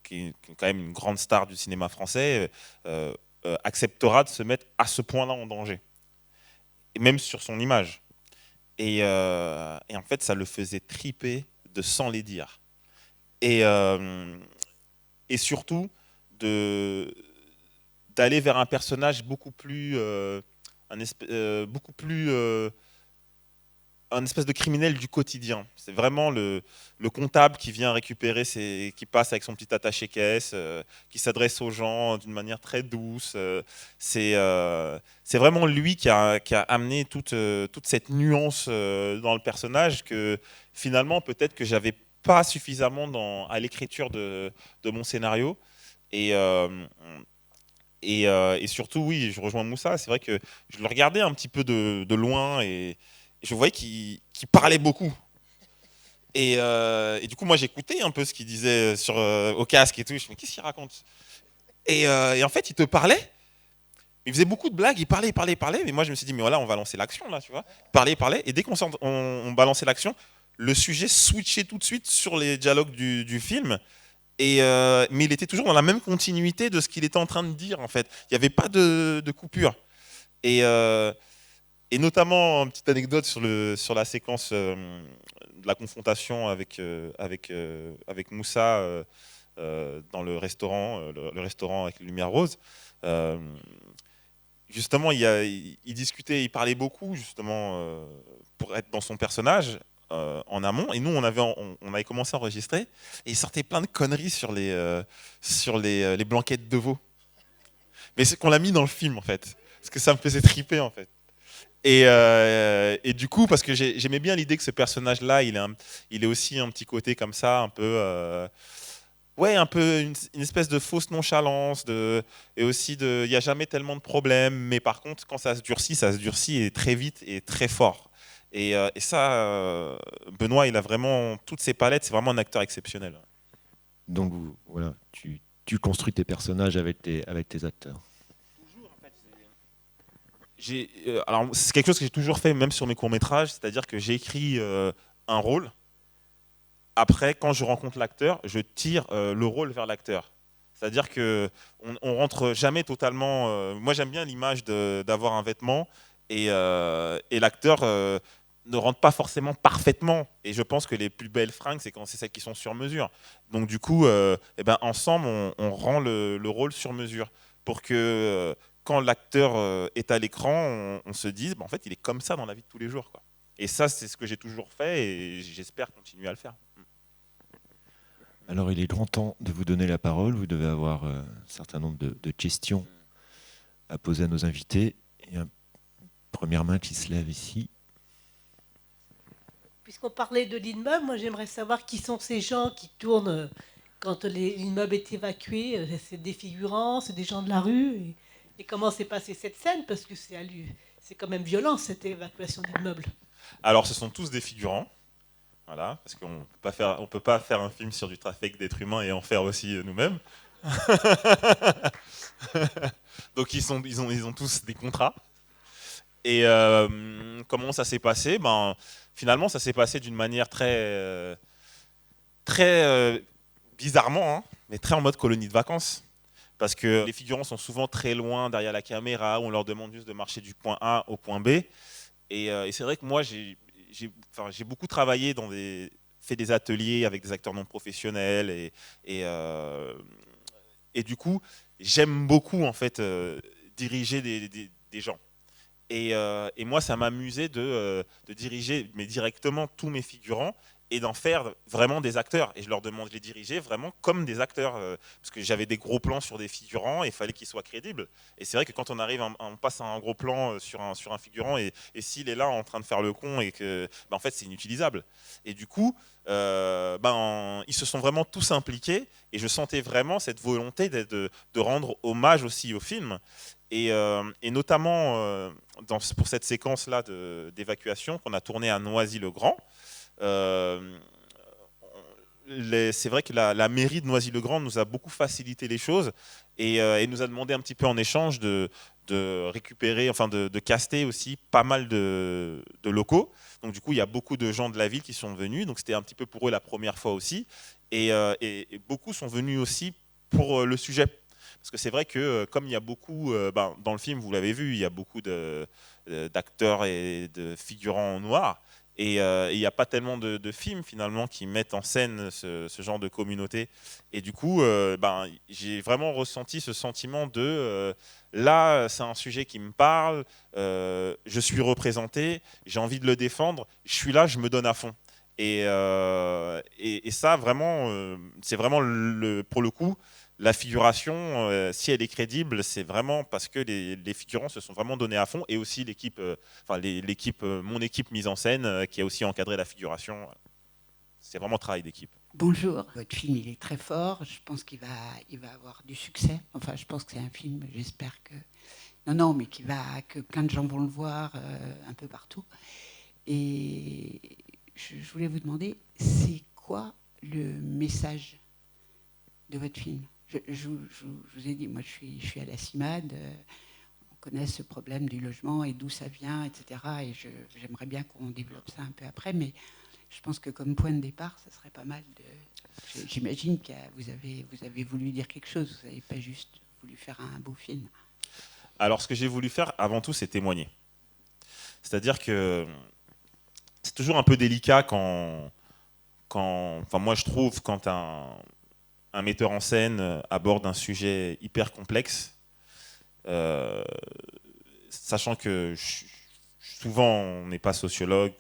qui est quand même une grande star du cinéma français, acceptera de se mettre à ce point-là en danger, et même sur son image. Et en fait, ça le faisait triper de sans les dire. Et surtout, d'aller vers un personnage beaucoup plus, un espèce de criminel du quotidien. C'est vraiment le comptable qui vient récupérer, qui passe avec son petit attaché-caisse, qui s'adresse aux gens d'une manière très douce. C'est vraiment lui qui a amené toute cette nuance dans le personnage que finalement peut-être que j'avais pas suffisamment à l'écriture de mon scénario. Et surtout, oui, je rejoins Moussa, c'est vrai que je le regardais un petit peu de loin et je voyais qu'il parlait beaucoup. Et du coup, moi, j'écoutais un peu ce qu'il disait au casque et tout. Je me dis, mais qu'est-ce qu'il raconte et en fait, il te parlait. Il faisait beaucoup de blagues, il parlait. Mais moi, je me suis dit, mais voilà, on va lancer l'action, là, tu vois. Il parlait. Et dès on balançait l'action, le sujet switchait tout de suite sur les dialogues du film. Mais il était toujours dans la même continuité de ce qu'il était en train de dire, en fait. Il n'y avait pas de coupure. Et notamment, une petite anecdote sur la séquence de la confrontation avec Moussa dans le restaurant avec les lumières roses. Justement, il discutait, il parlait beaucoup, justement, pour être dans son personnage en amont. Et nous, on avait commencé à enregistrer, et il sortait plein de conneries sur les blanquettes de veau. Mais c'est qu'on l'a mis dans le film, en fait, parce que ça me faisait triper, en fait. Et du coup, parce que j'aimais bien l'idée que ce personnage-là, il est aussi un petit côté comme ça, un peu... un peu une espèce de fausse nonchalance, et aussi il n'y a jamais tellement de problèmes, mais par contre, quand ça se durcit et très vite et très fort. Et ça, Benoît, il a vraiment toutes ses palettes, c'est vraiment un acteur exceptionnel. Donc voilà, tu construis tes personnages avec tes acteurs. Toujours, en fait, alors, c'est quelque chose que j'ai toujours fait, même sur mes courts-métrages, c'est-à-dire que j'écris un rôle. Après, quand je rencontre l'acteur, je tire le rôle vers l'acteur. C'est-à-dire qu'on rentre jamais totalement. Moi, j'aime bien l'image d'avoir un vêtement et l'acteur ne rentre pas forcément parfaitement. Et je pense que les plus belles fringues, c'est quand c'est celles qui sont sur mesure. Donc du coup, eh ben, ensemble, on rend le rôle sur mesure pour que quand l'acteur est à l'écran, on se dise, bah, en fait, il est comme ça dans la vie de tous les jours, quoi. Et ça, c'est ce que j'ai toujours fait et j'espère continuer à le faire. Alors, il est grand temps de vous donner la parole. Vous devez avoir un certain nombre de questions à poser à nos invités. Il y a une première main qui se lève ici. Puisqu'on parlait de l'immeuble, moi j'aimerais savoir qui sont ces gens qui tournent quand l'immeuble est évacué. C'est des figurants, c'est des gens de la rue. Et comment s'est passée cette scène? Parce que c'est quand même violent cette évacuation d'immeuble. Alors, ce sont tous des figurants. Voilà, parce qu'on ne peut pas faire un film sur du trafic d'êtres humains et en faire aussi nous-mêmes. Donc ils ont tous des contrats. Et comment ça s'est passé? Finalement, ça s'est passé d'une manière très bizarrement, hein, mais très en mode colonie de vacances. Parce que les figurants sont souvent très loin derrière la caméra, où on leur demande juste de marcher du point A au point B. Et c'est vrai que moi, j'ai beaucoup travaillé fait des ateliers avec des acteurs non professionnels et du coup, j'aime beaucoup en fait diriger des gens. Et moi, ça m'amusait de diriger mais directement tous mes figurants et d'en faire vraiment des acteurs. Et je leur demande de les diriger vraiment comme des acteurs. Parce que j'avais des gros plans sur des figurants et il fallait qu'ils soient crédibles. Et c'est vrai que quand on passe à un gros plan sur un figurant et s'il est là en train de faire le con et que, en fait, c'est inutilisable. Et du coup, ils se sont vraiment tous impliqués et je sentais vraiment cette volonté de rendre hommage aussi au film. Et notamment pour cette séquence-là d'évacuation qu'on a tournée à Noisy-le-Grand, c'est vrai que la mairie de Noisy-le-Grand nous a beaucoup facilité les choses et nous a demandé un petit peu en échange de récupérer, enfin de caster aussi pas mal de locaux. Donc du coup, il y a beaucoup de gens de la ville qui sont venus. Donc c'était un petit peu pour eux la première fois aussi. Et beaucoup sont venus aussi pour le sujet. Parce que c'est vrai que comme il y a beaucoup, dans le film, vous l'avez vu, il y a beaucoup d'acteurs et de figurants en noir. Et il n'y a pas tellement de films finalement qui mettent en scène ce genre de communauté. Et du coup, j'ai vraiment ressenti ce sentiment de là, c'est un sujet qui me parle, je suis représenté, j'ai envie de le défendre, je suis là, je me donne à fond. Et ça, vraiment, c'est vraiment pour le coup. La figuration, si elle est crédible, c'est vraiment parce que les figurants se sont vraiment donnés à fond et aussi l'équipe, mon équipe mise en scène qui a aussi encadré la figuration. C'est vraiment travail d'équipe. Bonjour, votre film il est très fort, je pense qu'il va avoir du succès. Enfin, je pense que c'est un film, j'espère que... Non, mais que plein de gens vont le voir un peu partout. Et je voulais vous demander, c'est quoi le message de votre film? Je vous ai dit, moi je suis à la CIMAD, on connaît ce problème du logement et d'où ça vient, etc. Et j'aimerais bien qu'on développe ça un peu après, mais je pense que comme point de départ, ça serait pas mal de... J'imagine que vous avez voulu dire quelque chose, vous n'avez pas juste voulu faire un beau film. Alors ce que j'ai voulu faire avant tout, c'est témoigner. C'est-à-dire que c'est toujours un peu délicat moi je trouve, quand un metteur en scène aborde un sujet hyper complexe, sachant que souvent on n'est pas sociologue,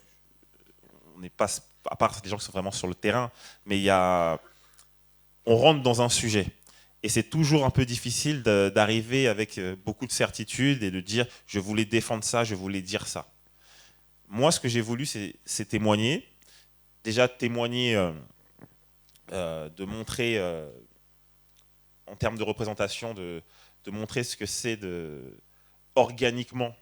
on n'est pas, à part des gens qui sont vraiment sur le terrain, mais on rentre dans un sujet. Et c'est toujours un peu difficile d'arriver avec beaucoup de certitude et de dire je voulais défendre ça, je voulais dire ça. Moi, ce que j'ai voulu, c'est témoigner. Déjà témoigner, de montrer, en termes de représentation, de montrer ce que c'est organiquement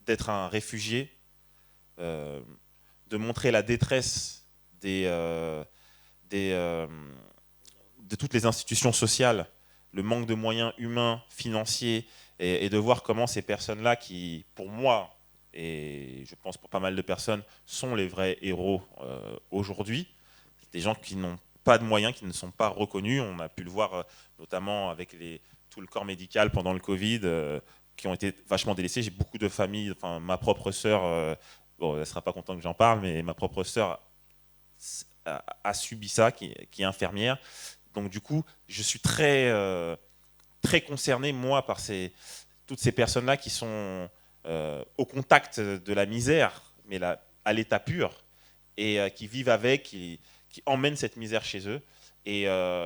d'être un réfugié, de montrer la détresse de toutes les institutions sociales, le manque de moyens humains, financiers, et de voir comment ces personnes-là qui, pour moi, et je pense pour pas mal de personnes, sont les vrais héros aujourd'hui, des gens qui n'ont pas de moyens, qui ne sont pas reconnus. On a pu le voir notamment avec tout le corps médical pendant le Covid, qui ont été vachement délaissés. J'ai beaucoup de familles, enfin ma propre sœur, bon, elle ne sera pas contente que j'en parle, mais ma propre sœur a subi ça, qui est infirmière. Donc du coup, je suis très concerné, moi, par toutes ces personnes-là qui sont au contact de la misère, mais à l'état pur, et qui vivent avec, qui emmènent cette misère chez eux. Et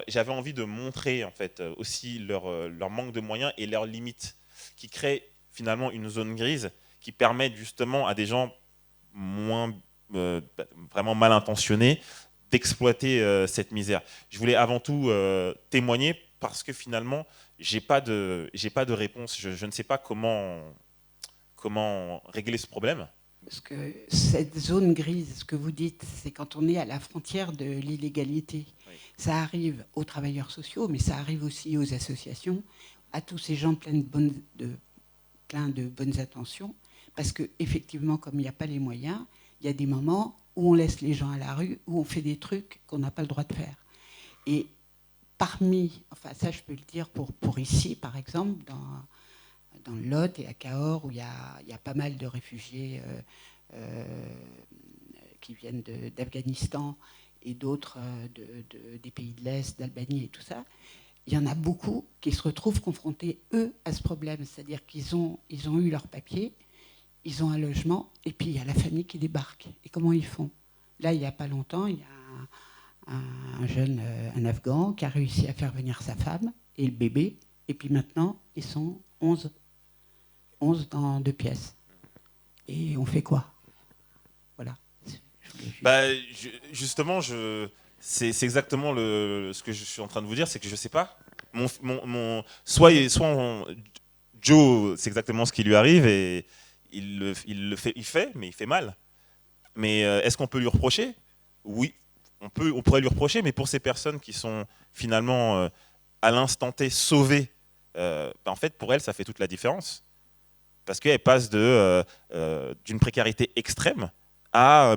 j'avais envie de montrer en fait aussi leur manque de moyens et leurs limites, qui créent finalement une zone grise qui permet justement à des gens moins vraiment mal intentionnés d'exploiter cette misère. Je voulais avant tout témoigner, parce que finalement j'ai pas de réponse. Je ne sais pas comment régler ce problème. Parce que cette zone grise, ce que vous dites, c'est quand on est à la frontière de l'illégalité. Oui. Ça arrive aux travailleurs sociaux, mais ça arrive aussi aux associations, à tous ces gens pleins de bonnes intentions. Parce qu'effectivement, comme il n'y a pas les moyens, il y a des moments où on laisse les gens à la rue, où on fait des trucs qu'on n'a pas le droit de faire. Et parmi, enfin ça je peux le dire pour ici, par exemple, dans le Lot et à Cahors, où il y a pas mal de réfugiés qui viennent d'Afghanistan et d'autres des pays de l'Est, d'Albanie et tout ça, il y en a beaucoup qui se retrouvent confrontés, eux, à ce problème. C'est-à-dire qu'ils ont eu leur papier, ils ont un logement, et puis il y a la famille qui débarque. Et comment ils font? Là, il n'y a pas longtemps, il y a un jeune, un Afghan, qui a réussi à faire venir sa femme et le bébé, et puis maintenant, ils sont 11 dans 2 pièces. Et on fait quoi? Voilà. Justement, c'est exactement ce que je suis en train de vous dire, c'est que je ne sais pas. Joe, c'est exactement ce qui lui arrive, et il fait, mais il fait mal. Mais est-ce qu'on peut lui reprocher? Oui, on pourrait lui reprocher, mais pour ces personnes qui sont finalement à l'instant T sauvées, en fait, pour elles, ça fait toute la différence. Parce qu'elles passent d'une précarité extrême à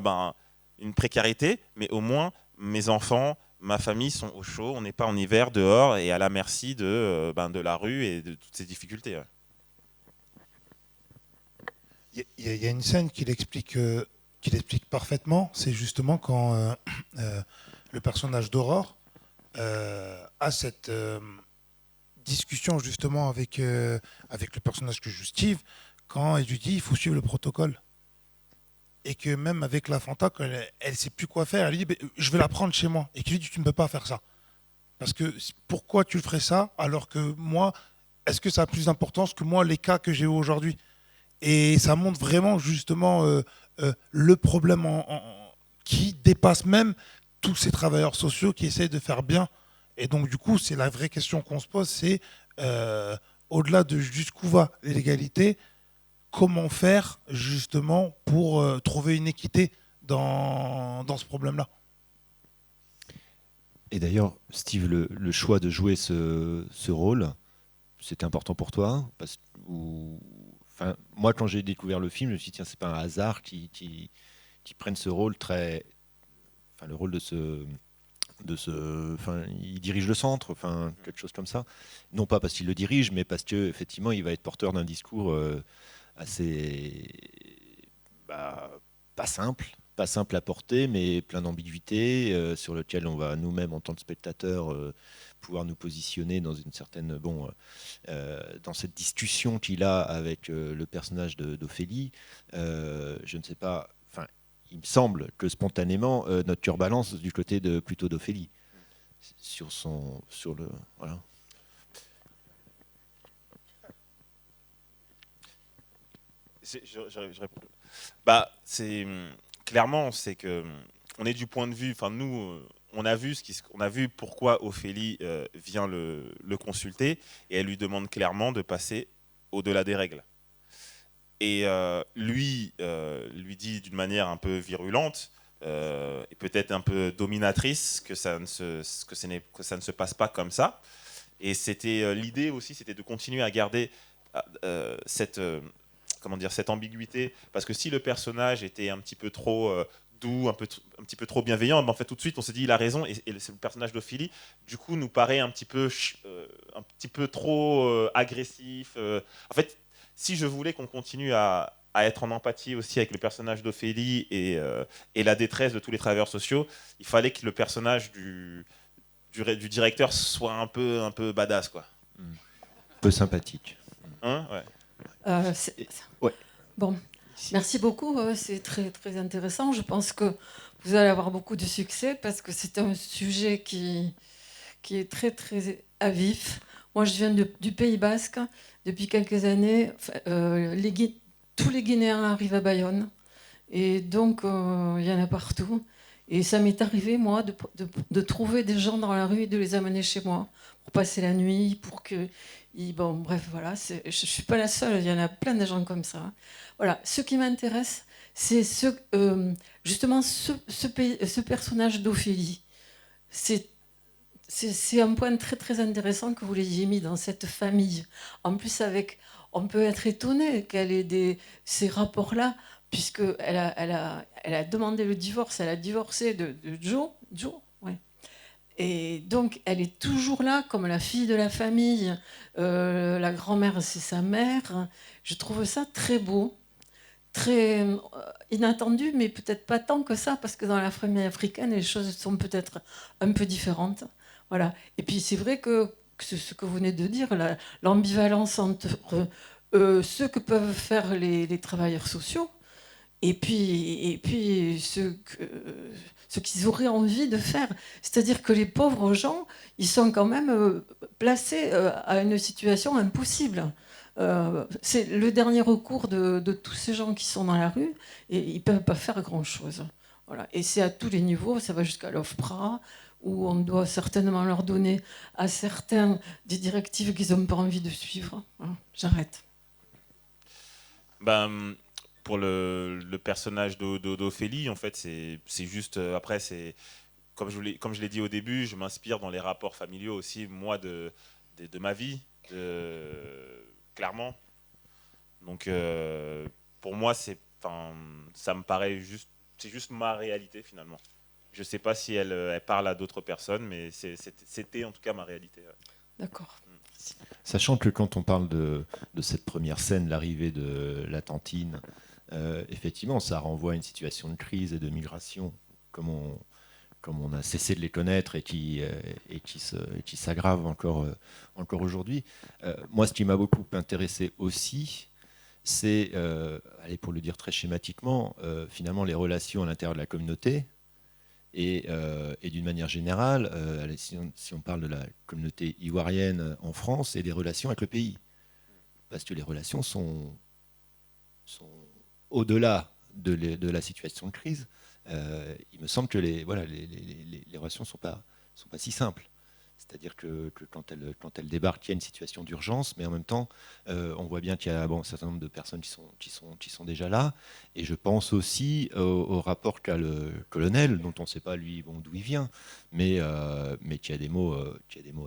une précarité, mais au moins mes enfants, ma famille sont au chaud, on n'est pas en hiver dehors et à la merci de la rue et de toutes ces difficultés. Il y a une scène qui l'explique parfaitement. C'est justement quand le personnage d'Aurore a cette discussion justement avec le personnage que joue Steve, quand il lui dit il faut suivre le protocole. Et que même avec la Fanta, quand elle ne sait plus quoi faire, elle lui dit je vais la prendre chez moi. Et qu'il lui dit tu ne peux pas faire ça. Parce que pourquoi tu le ferais ça alors que moi, est-ce que ça a plus d'importance que moi les cas que j'ai eu aujourd'hui? Et ça montre vraiment justement le problème qui dépasse même tous ces travailleurs sociaux qui essayent de faire bien. Et donc du coup, c'est la vraie question qu'on se pose, c'est au-delà de jusqu'où va l'illégalité, comment faire justement pour trouver une équité dans ce problème-là. Et d'ailleurs, Steve, le choix de jouer ce rôle, c'était important pour toi enfin, moi, quand j'ai découvert le film, je me suis dit, tiens, c'est pas un hasard qui prenne ce rôle enfin, le rôle enfin, il dirige le centre, enfin, quelque chose comme ça. Non pas parce qu'il le dirige, mais parce qu'effectivement, il va être porteur d'un discours assez pas simple à porter, mais plein d'ambiguïté, sur lequel on va nous-mêmes, en tant que spectateurs, pouvoir nous positionner dans une certaine dans cette discussion qu'il a avec le personnage d'Ophélie. Je ne sais pas, enfin, il me semble que spontanément notre cœur balance du côté plutôt d'Ophélie voilà. Je réponds. Clairement, c'est que on est du point de vue. Enfin, nous, on a vu pourquoi Ophélie vient le consulter, et elle lui demande clairement de passer au-delà des règles. Et lui dit d'une manière un peu virulente et peut-être un peu dominatrice que ça ne se passe pas comme ça. Et c'était l'idée aussi, c'était de continuer à garder cette ambiguïté, parce que si le personnage était un petit peu trop doux, un petit peu trop bienveillant. Mais en fait, tout de suite, on s'est dit, il a raison. Et c'est le personnage d'Ophélie, du coup, nous paraît un petit peu trop agressif. En fait, si je voulais qu'on continue à être en empathie aussi avec le personnage d'Ophélie et la détresse de tous les travailleurs sociaux, il fallait que le personnage du directeur soit un peu badass, quoi. Un peu sympathique. Hein, ouais. Ouais. Bon, merci beaucoup. C'est très, très intéressant. Je pense que vous allez avoir beaucoup de succès parce que c'est un sujet qui est très, très à vif. Moi, je viens du Pays Basque. Depuis quelques années, tous les Guinéens arrivent à Bayonne. Et donc, il y en a partout. Et ça m'est arrivé, moi, de trouver des gens dans la rue et de les amener chez moi pour passer la nuit, pour que... Bon, bref, voilà, je ne suis pas la seule, il y en a plein de gens comme ça. Voilà, ce qui m'intéresse, c'est justement ce personnage d'Ophélie. C'est un point très, très intéressant que vous l'ayez mis dans cette famille. En plus, on peut être étonné qu'elle ait ces rapports-là, puisqu'elle a demandé le divorce, elle a divorcé de Joe, ouais. Et donc, elle est toujours là, comme la fille de la famille. La grand-mère, c'est sa mère. Je trouve ça très beau, très inattendu, mais peut-être pas tant que ça, parce que dans la famille africaine, les choses sont peut-être un peu différentes. Voilà. Et puis, c'est vrai que ce que vous venez de dire, l'ambivalence entre ce que peuvent faire les travailleurs sociaux et puis ce qu'ils auraient envie de faire. C'est-à-dire que les pauvres gens, ils sont quand même placés à une situation impossible. C'est le dernier recours de tous ces gens qui sont dans la rue et ils ne peuvent pas faire grand-chose. Voilà. Et c'est à tous les niveaux, ça va jusqu'à l'OFPRA, où on doit certainement leur donner à certains des directives qu'ils n'ont pas envie de suivre. Voilà. J'arrête. Ben, pour le personnage d'Ophélie, en fait, c'est juste. Après, c'est comme je l'ai dit au début, je m'inspire dans les rapports familiaux aussi, moi, de ma vie, clairement. Donc, pour moi, ça me paraît juste. C'est juste ma réalité, finalement. Je ne sais pas si elle parle à d'autres personnes, mais c'était en tout cas ma réalité. Ouais. D'accord. Sachant que quand on parle de cette première scène, l'arrivée de la tantine, effectivement, ça renvoie à une situation de crise et de migration, comme on a cessé de les connaître et qui s'aggrave encore aujourd'hui. Moi, ce qui m'a beaucoup intéressé aussi, c'est, pour le dire très schématiquement, finalement les relations à l'intérieur de la communauté. Et d'une manière générale, si on parle de la communauté ivoirienne en France et des relations avec le pays. Parce que les relations sont au-delà de la situation de crise. Il me semble que les relations ne sont pas si simples. C'est-à-dire que quand elle débarque, il y a une situation d'urgence, mais en même temps, on voit bien qu'il y a un certain nombre de personnes qui sont déjà là. Et je pense aussi au rapport qu'a le colonel, dont on ne sait pas lui d'où il vient, mais qui a des mots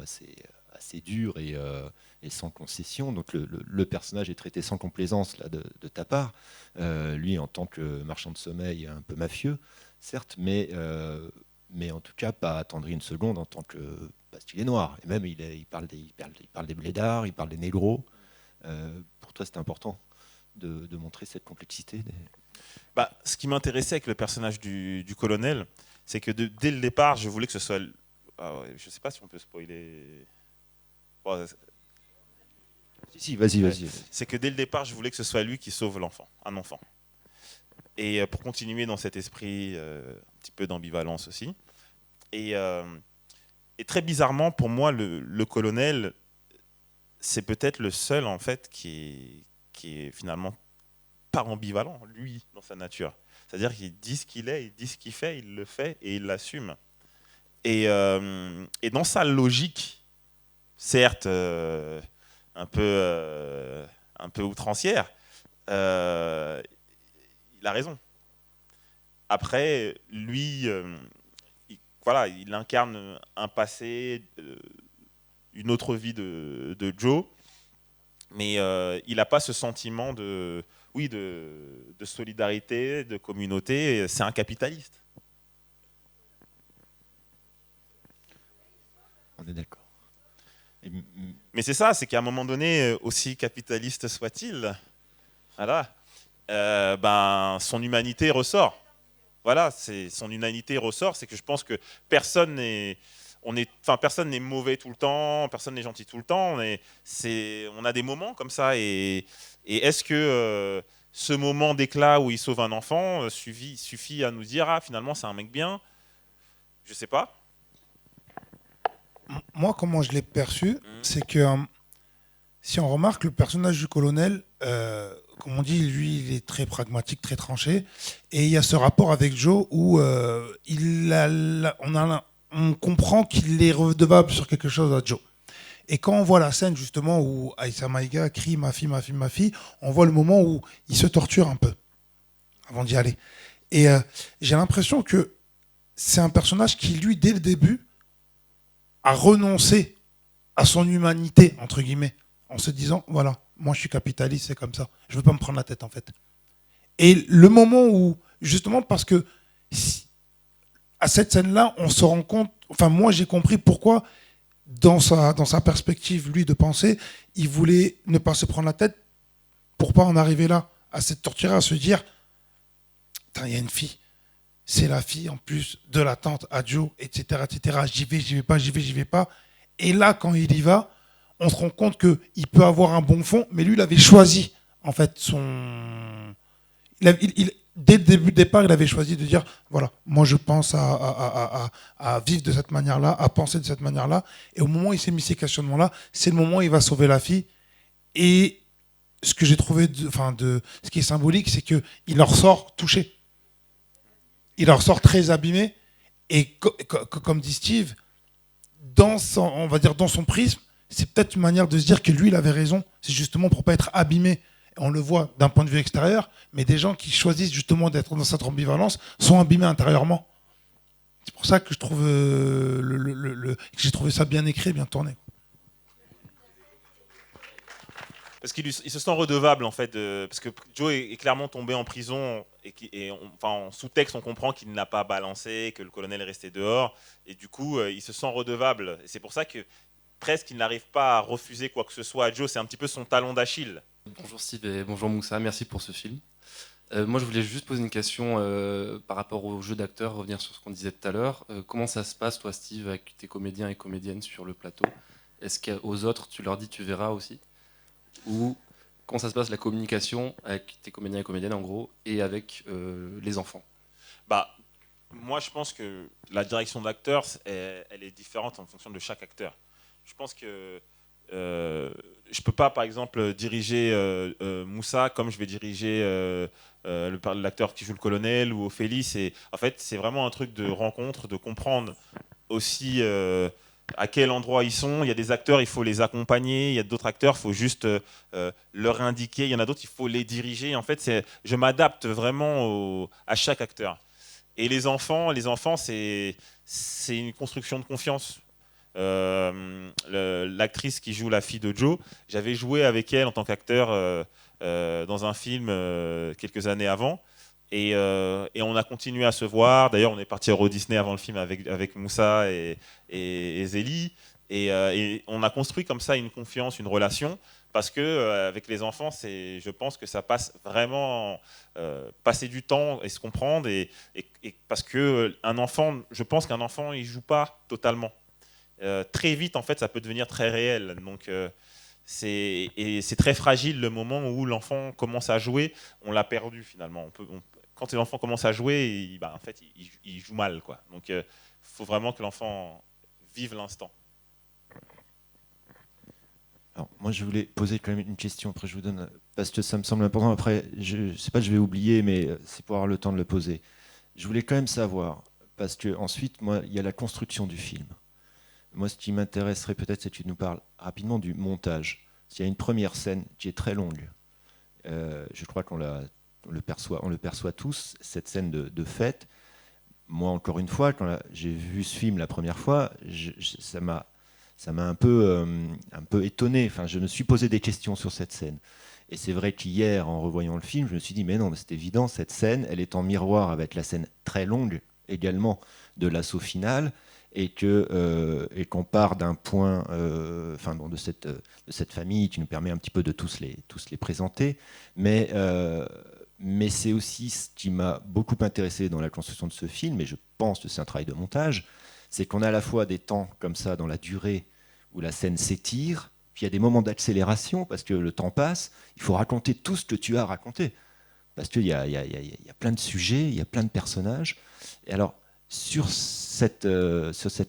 assez durs et sans concession. Donc le personnage est traité sans complaisance là, de ta part. Lui, en tant que marchand de sommeil, un peu mafieux, certes, mais en tout cas pas attendri une seconde en tant que... parce qu'il est noir. Et même, il parle des blédards, il parle des négros. Pour toi, c'est important de montrer cette complexité Ce qui m'intéressait avec le personnage du colonel, c'est que dès le départ, je voulais que ce soit... Ah ouais, je ne sais pas si on peut spoiler... Bon, si, vas-y. C'est que dès le départ, je voulais que ce soit lui qui sauve un enfant. Et pour continuer dans cet esprit, un petit peu d'ambivalence aussi. Et très bizarrement, pour moi, le colonel, c'est peut-être le seul, en fait, qui est finalement pas ambivalent, lui, dans sa nature. C'est-à-dire qu'il dit ce qu'il est, il dit ce qu'il fait, il le fait et il l'assume. Et dans sa logique, certes, un peu outrancière, il a raison. Après, lui, il incarne un passé, une autre vie de Joe, mais il n'a pas ce sentiment de... oui, de solidarité, de communauté. C'est un capitaliste. On est d'accord. Mais c'est ça, c'est qu'à un moment donné, aussi capitaliste soit-il, voilà, son humanité ressort. Voilà, son humanité ressort, c'est que je pense que personne n'est mauvais tout le temps, personne n'est gentil tout le temps. On a des moments comme ça. Et est-ce que ce moment d'éclat où il sauve un enfant suffit à nous dire ah finalement c'est un mec bien? Je sais pas. Moi, comment je l'ai perçu, c'est que si on remarque le personnage du colonel, comme on dit, lui, il est très pragmatique, très tranché. Et il y a ce rapport avec Joe où on comprend qu'il est redevable sur quelque chose à Joe. Et quand on voit la scène justement où Aïssa Maïga crie ma fille, ma fille, ma fille, on voit le moment où il se torture un peu avant d'y aller. Et j'ai l'impression que c'est un personnage qui, lui, dès le début, a renoncé à son humanité, entre guillemets, en se disant, voilà, moi je suis capitaliste, c'est comme ça. Je ne veux pas me prendre la tête, en fait. Et le moment où, justement, parce que à cette scène-là, on se rend compte, enfin moi j'ai compris pourquoi, dans sa perspective, lui, de penser, il voulait ne pas se prendre la tête pour pas en arriver là, à cette torture, à se dire, il y a une fille, c'est la fille en plus de la tante à Joe, etc., etc. J'y vais pas, j'y vais pas. Et là, quand il y va, on se rend compte qu'il peut avoir un bon fond, mais lui, il avait choisi, en fait, dès le départ, il avait choisi de dire, voilà, moi je pense à vivre de cette manière-là, à penser de cette manière-là. Et au moment où il s'est mis ces questionnements-là, c'est le moment où il va sauver la fille. Et ce que j'ai trouvé, ce qui est symbolique, c'est qu'il en ressort touché. Il en ressort très abîmé. Et comme dit Steve, dans son prisme, c'est peut-être une manière de se dire que lui, il avait raison. C'est justement pour ne pas être abîmé. On le voit d'un point de vue extérieur, mais des gens qui choisissent justement d'être dans cette ambivalence sont abîmés intérieurement. C'est pour ça que je trouve que j'ai trouvé ça bien écrit, bien tourné. Parce qu'il se sent redevable en fait, parce que Joe est clairement tombé en prison en sous-texte on comprend qu'il ne l'a pas balancé, que le colonel est resté dehors, et du coup il se sent redevable. Et c'est pour ça que presque il n'arrive pas à refuser quoi que ce soit à Joe, c'est un petit peu son talon d'Achille. Bonjour Steve et bonjour Moussa, merci pour ce film. Moi je voulais juste poser une question par rapport au jeu d'acteur, revenir sur ce qu'on disait tout à l'heure. Comment ça se passe toi Steve avec tes comédiens et comédiennes sur le plateau? Est-ce qu'aux autres tu leur dis tu verras aussi? Ou comment ça se passe la communication avec tes comédiens et comédiennes en gros et avec les enfants? Moi je pense que la direction d'acteur elle est différente en fonction de chaque acteur. Je pense que je peux pas par exemple diriger Moussa comme je vais diriger l'acteur qui joue le colonel ou Ophélie. En fait c'est vraiment un truc de rencontre, de comprendre aussi à quel endroit ils sont. Il y a des acteurs, il faut les accompagner. Il y a d'autres acteurs, il faut juste leur indiquer. Il y en a d'autres, il faut les diriger. En fait, je m'adapte vraiment à chaque acteur. Et les enfants, c'est une construction de confiance. L'actrice qui joue la fille de Joe, j'avais joué avec elle en tant qu'acteur dans un film quelques années avant. Et on a continué à se voir. D'ailleurs, on est parti à Euro Disney avant le film avec Moussa et Zélie. Et on a construit comme ça une confiance, une relation. Parce que avec les enfants, je pense que ça passe vraiment passer du temps et se comprendre. Et parce que un enfant, je pense qu'un enfant, il joue pas totalement. Très vite, en fait, ça peut devenir très réel. Donc c'est très fragile le moment où l'enfant commence à jouer. On l'a perdu finalement. Quand l'enfant commence à jouer, en fait, il joue mal, quoi. Donc, faut vraiment que l'enfant vive l'instant. Alors, moi, je voulais poser quand même une question. Après, je vous donne parce que ça me semble important. Après, je sais pas, je vais oublier, mais c'est pour avoir le temps de le poser. Je voulais quand même savoir parce que ensuite, moi, il y a la construction du film. Moi, ce qui m'intéresserait peut-être, c'est que tu nous parles rapidement du montage. Il y a une première scène qui est très longue. Je crois qu'on le perçoit tous, cette scène de fête. Moi, encore une fois, quand j'ai vu ce film la première fois, ça m'a un peu étonné. Enfin, je me suis posé des questions sur cette scène. Et c'est vrai qu'hier, en revoyant le film, je me suis dit, mais non, c'est évident, cette scène, elle est en miroir avec la scène très longue également de l'assaut final, et qu'on part d'un point, de cette famille qui nous permet un petit peu de tous les présenter, mais c'est aussi ce qui m'a beaucoup intéressé dans la construction de ce film, et je pense que c'est un travail de montage, c'est qu'on a à la fois des temps comme ça dans la durée où la scène s'étire, puis il y a des moments d'accélération parce que le temps passe, il faut raconter tout ce que tu as raconté, parce qu'il y a plein de sujets, il y a plein de personnages, et alors sur cette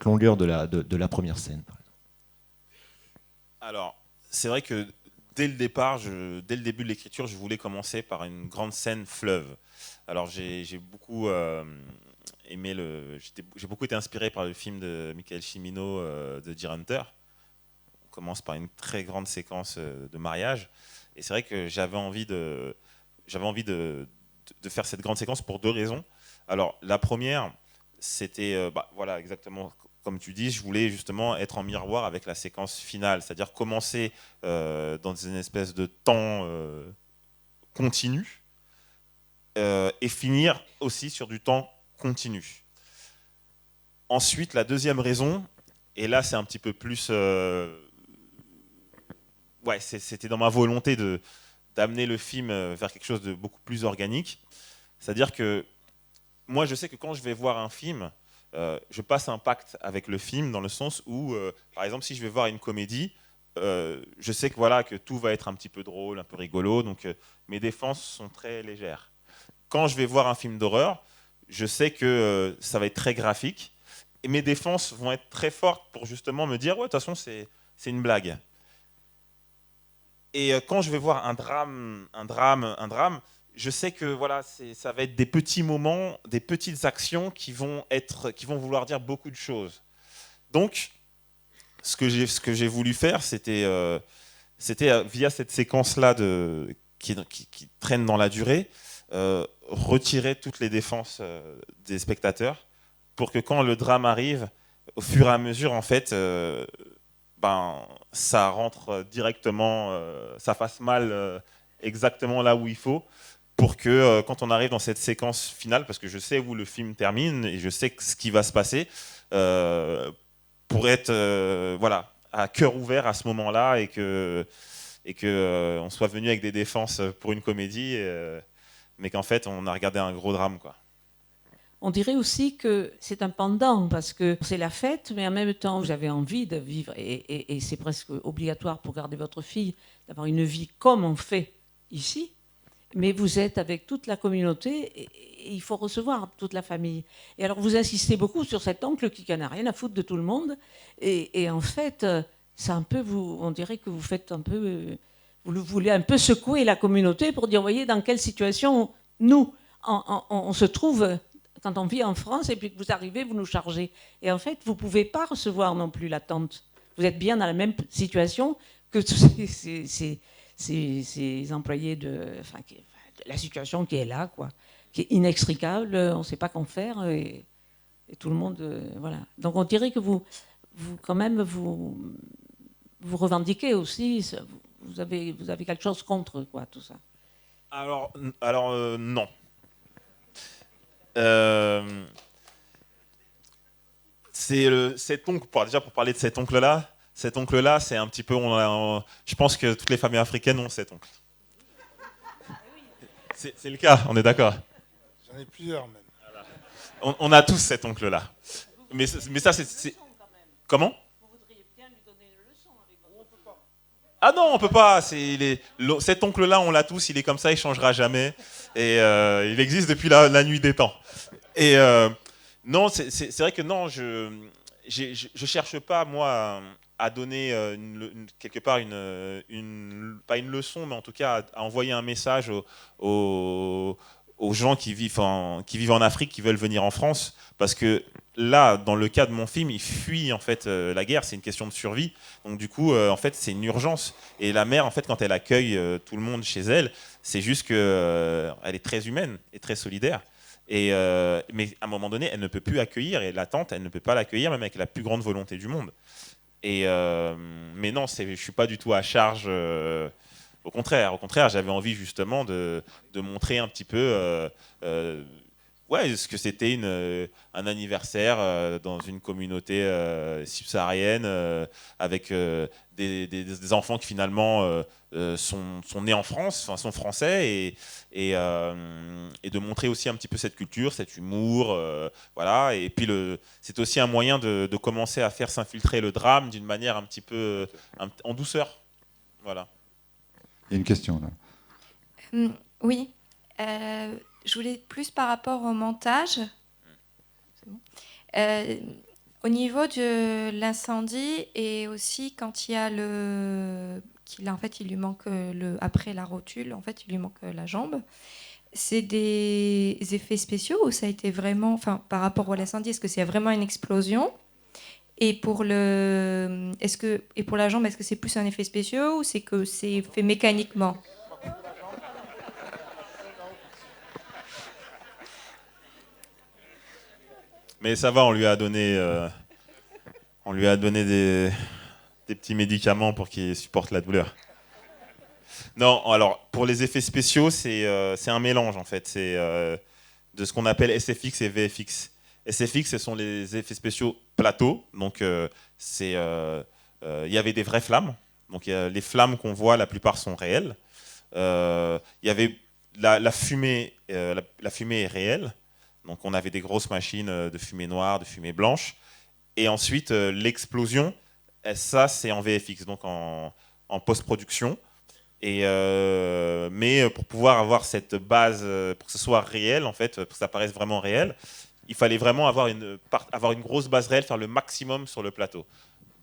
longueur de la première scène, par exemple. Alors, c'est vrai que dès le début de l'écriture, je voulais commencer par une grande scène fleuve. Alors, j'ai beaucoup aimé j'ai beaucoup été inspiré par le film de Michael Cimino de Deer Hunter. On commence par une très grande séquence de mariage, et c'est vrai que j'avais envie de faire cette grande séquence pour deux raisons. Alors, la première, c'était voilà, exactement comme tu dis, je voulais justement être en miroir avec la séquence finale, c'est-à-dire commencer dans une espèce de temps continu et finir aussi sur du temps continu. Ensuite, la deuxième raison, et là c'est un petit peu plus... c'était dans ma volonté d'amener le film vers quelque chose de beaucoup plus organique, c'est-à-dire que moi je sais que quand je vais voir un film, je passe un pacte avec le film dans le sens où, par exemple, si je vais voir une comédie, je sais que, voilà, que tout va être un petit peu drôle, un peu rigolo, donc mes défenses sont très légères. Quand je vais voir un film d'horreur, je sais que ça va être très graphique, et mes défenses vont être très fortes pour justement me dire, ouais, de toute façon, c'est une blague. Et quand je vais voir un drame, je sais que voilà, ça va être des petits moments, des petites actions qui vont vouloir dire beaucoup de choses. Donc, ce que j'ai voulu faire, c'était via cette séquence-là qui traîne dans la durée, retirer toutes les défenses des spectateurs pour que quand le drame arrive, au fur et à mesure, en fait, ça rentre directement, ça fasse mal exactement là où il faut, pour que quand on arrive dans cette séquence finale, parce que je sais où le film termine et je sais ce qui va se passer, pour être voilà, à cœur ouvert à ce moment-là et que on soit venu avec des défenses pour une comédie, mais qu'en fait on a regardé un gros drame, quoi. On dirait aussi que c'est un pendant, parce que c'est la fête, mais en même temps, vous avez envie de vivre, et c'est presque obligatoire pour garder votre fille, d'avoir une vie comme on fait ici, mais vous êtes avec toute la communauté, et il faut recevoir toute la famille. Et alors, vous insistez beaucoup sur cet oncle qui n'a rien à foutre de tout le monde, et en fait, c'est un peu, on dirait que vous faites un peu... Vous voulez un peu secouer la communauté pour dire, voyez, dans quelle situation nous, on se trouve... Quand on vit en France et puis que vous arrivez, vous nous chargez. Et en fait, vous ne pouvez pas recevoir non plus la tante. Vous êtes bien dans la même situation que ces employés de la situation qui est là, quoi, qui est inextricable, on ne sait pas qu'en faire, et tout le monde... voilà. Donc on dirait que vous quand même, vous revendiquez aussi, vous avez quelque chose contre, quoi, tout ça. Alors non. Cet oncle, pour parler de cet oncle-là, c'est un petit peu, je pense que toutes les familles africaines ont cet oncle. C'est le cas, on est d'accord. J'en ai plusieurs même. Voilà. On a tous cet oncle-là. Mais ça, c'est... Comment ? Vous voudriez bien lui donner une leçon avec votre... Ah non, on peut pas. Cet oncle-là, on l'a tous. Il est comme ça, il changera jamais. Et il existe depuis la nuit des temps. Et non, c'est vrai que non, je cherche pas moi à donner quelque part pas une leçon, mais en tout cas à envoyer un message aux gens qui vivent en Afrique, qui veulent venir en France, parce que là, dans le cas de mon film, ils fuient en fait la guerre. C'est une question de survie. Donc du coup, en fait, c'est une urgence. Et la mère, en fait, quand elle accueille tout le monde chez elle, c'est juste que elle est très humaine et très solidaire. Mais à un moment donné, elle ne peut plus accueillir, et la tante, elle ne peut pas l'accueillir, même avec la plus grande volonté du monde. Mais non, je suis pas du tout à charge Au contraire, j'avais envie justement de montrer un petit peu ouais, ce que c'était un anniversaire dans une communauté subsaharienne avec des enfants qui finalement sont nés en France, enfin, sont français, et de montrer aussi un petit peu cette culture, cet humour, voilà. Et puis c'est aussi un moyen de commencer à faire s'infiltrer le drame d'une manière un petit peu en douceur, voilà. Il y a une question là. Oui, je voulais plus par rapport au montage. C'est bon. Au niveau de l'incendie et aussi quand il y a en fait, il lui manque après la rotule, en fait, il lui manque la jambe. C'est des effets spéciaux ou ça a été vraiment, enfin, par rapport à l'incendie, est-ce que c'est vraiment une explosion? Et pour la jambe, est-ce que c'est plus un effet spécial ou c'est que c'est fait mécaniquement? Mais ça va, on lui a donné des petits médicaments pour qu'il supporte la douleur. Non, alors pour les effets spéciaux, c'est un mélange en fait. C'est de ce qu'on appelle SFX et VFX. SFX, ce sont les effets spéciaux plateaux. Donc il y avait des vraies flammes. Donc les flammes qu'on voit, la plupart sont réelles. Il y avait la fumée. La fumée est réelle. Donc on avait des grosses machines de fumée noire, de fumée blanche. Et ensuite, l'explosion, ça c'est en VFX, donc en post-production. Mais pour pouvoir avoir cette base, pour que ce soit réel, en fait, pour que ça paraisse vraiment réel, il fallait vraiment avoir une grosse base réelle, faire le maximum sur le plateau.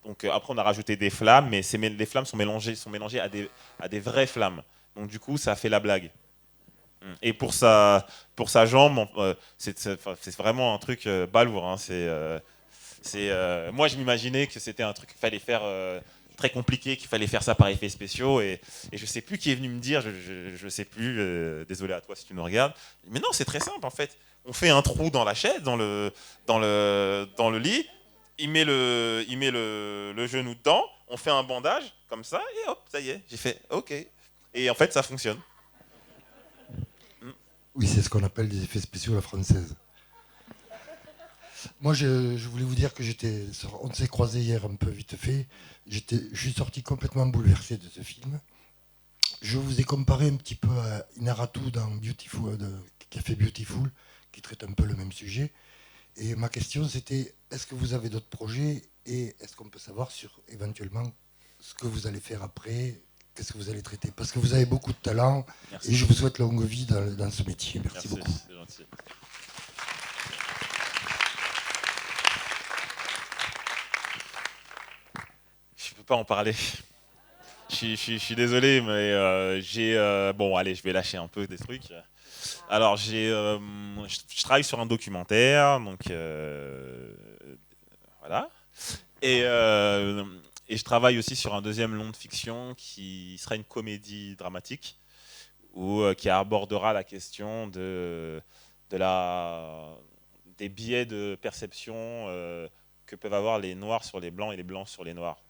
Donc après, on a rajouté des flammes, mais les flammes sont mélangées à des vraies flammes. Donc du coup, ça a fait la blague. Et pour sa jambe, c'est vraiment un truc balourd. Hein. Moi, je m'imaginais que c'était un truc qu'il fallait faire très compliqué, qu'il fallait faire ça par effets spéciaux. Et je sais plus qui est venu me dire, je sais plus, désolé à toi si tu nous regardes. Mais non, c'est très simple en fait. On fait un trou dans la chaise, dans le lit. Il met le genou dedans. On fait un bandage comme ça et hop, ça y est. J'ai fait OK. Et en fait, ça fonctionne. Oui, c'est ce qu'on appelle des effets spéciaux à la française. Moi, je voulais vous dire que on s'est croisés hier un peu vite fait. Je suis sorti complètement bouleversé de ce film. Je vous ai comparé un petit peu à Inarritu dans Beautiful, qui a fait Beautiful, qui traite un peu le même sujet. Et ma question, c'était, est-ce que vous avez d'autres projets et est-ce qu'on peut savoir éventuellement ce que vous allez faire après? Qu'est-ce que vous allez traiter? Parce que vous avez beaucoup de talent. Merci. Et je vous souhaite longue vie dans ce métier. Merci beaucoup. C'est gentil. Je ne peux pas en parler. Je suis désolé, mais bon, allez, je vais lâcher un peu des trucs. Alors, je travaille sur un documentaire, donc voilà. Et je travaille aussi sur un deuxième long de fiction qui sera une comédie dramatique qui abordera la question des biais de perception que peuvent avoir les noirs sur les blancs et les blancs sur les noirs.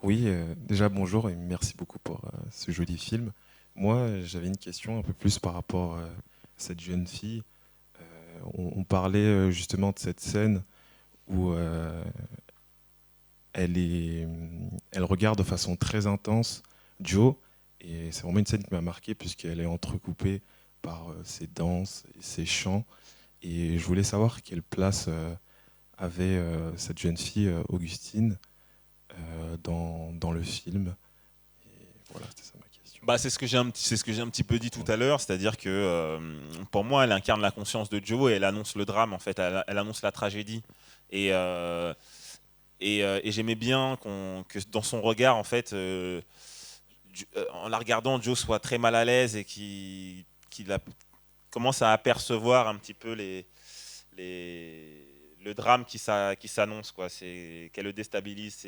Oui, déjà bonjour et merci beaucoup pour ce joli film. Moi, j'avais une question un peu plus par rapport à cette jeune fille. On parlait justement de cette scène où elle regarde de façon très intense Joe, et c'est vraiment une scène qui m'a marqué puisqu'elle est entrecoupée par ses danses et ses chants, et je voulais savoir quelle place avait cette jeune fille Augustine dans le film. Et voilà, c'était ça ma question. Bah, c'est ce que j'ai un petit peu dit tout à l'heure, c'est-à-dire que pour moi, elle incarne la conscience de Joe et elle annonce le drame, en fait, elle annonce la tragédie. Et j'aimais bien que dans son regard, en fait, en la regardant, Joe soit très mal à l'aise et qu'il commence à apercevoir un petit peu le drame qui s'annonce, quoi. Qu'elle le déstabilise.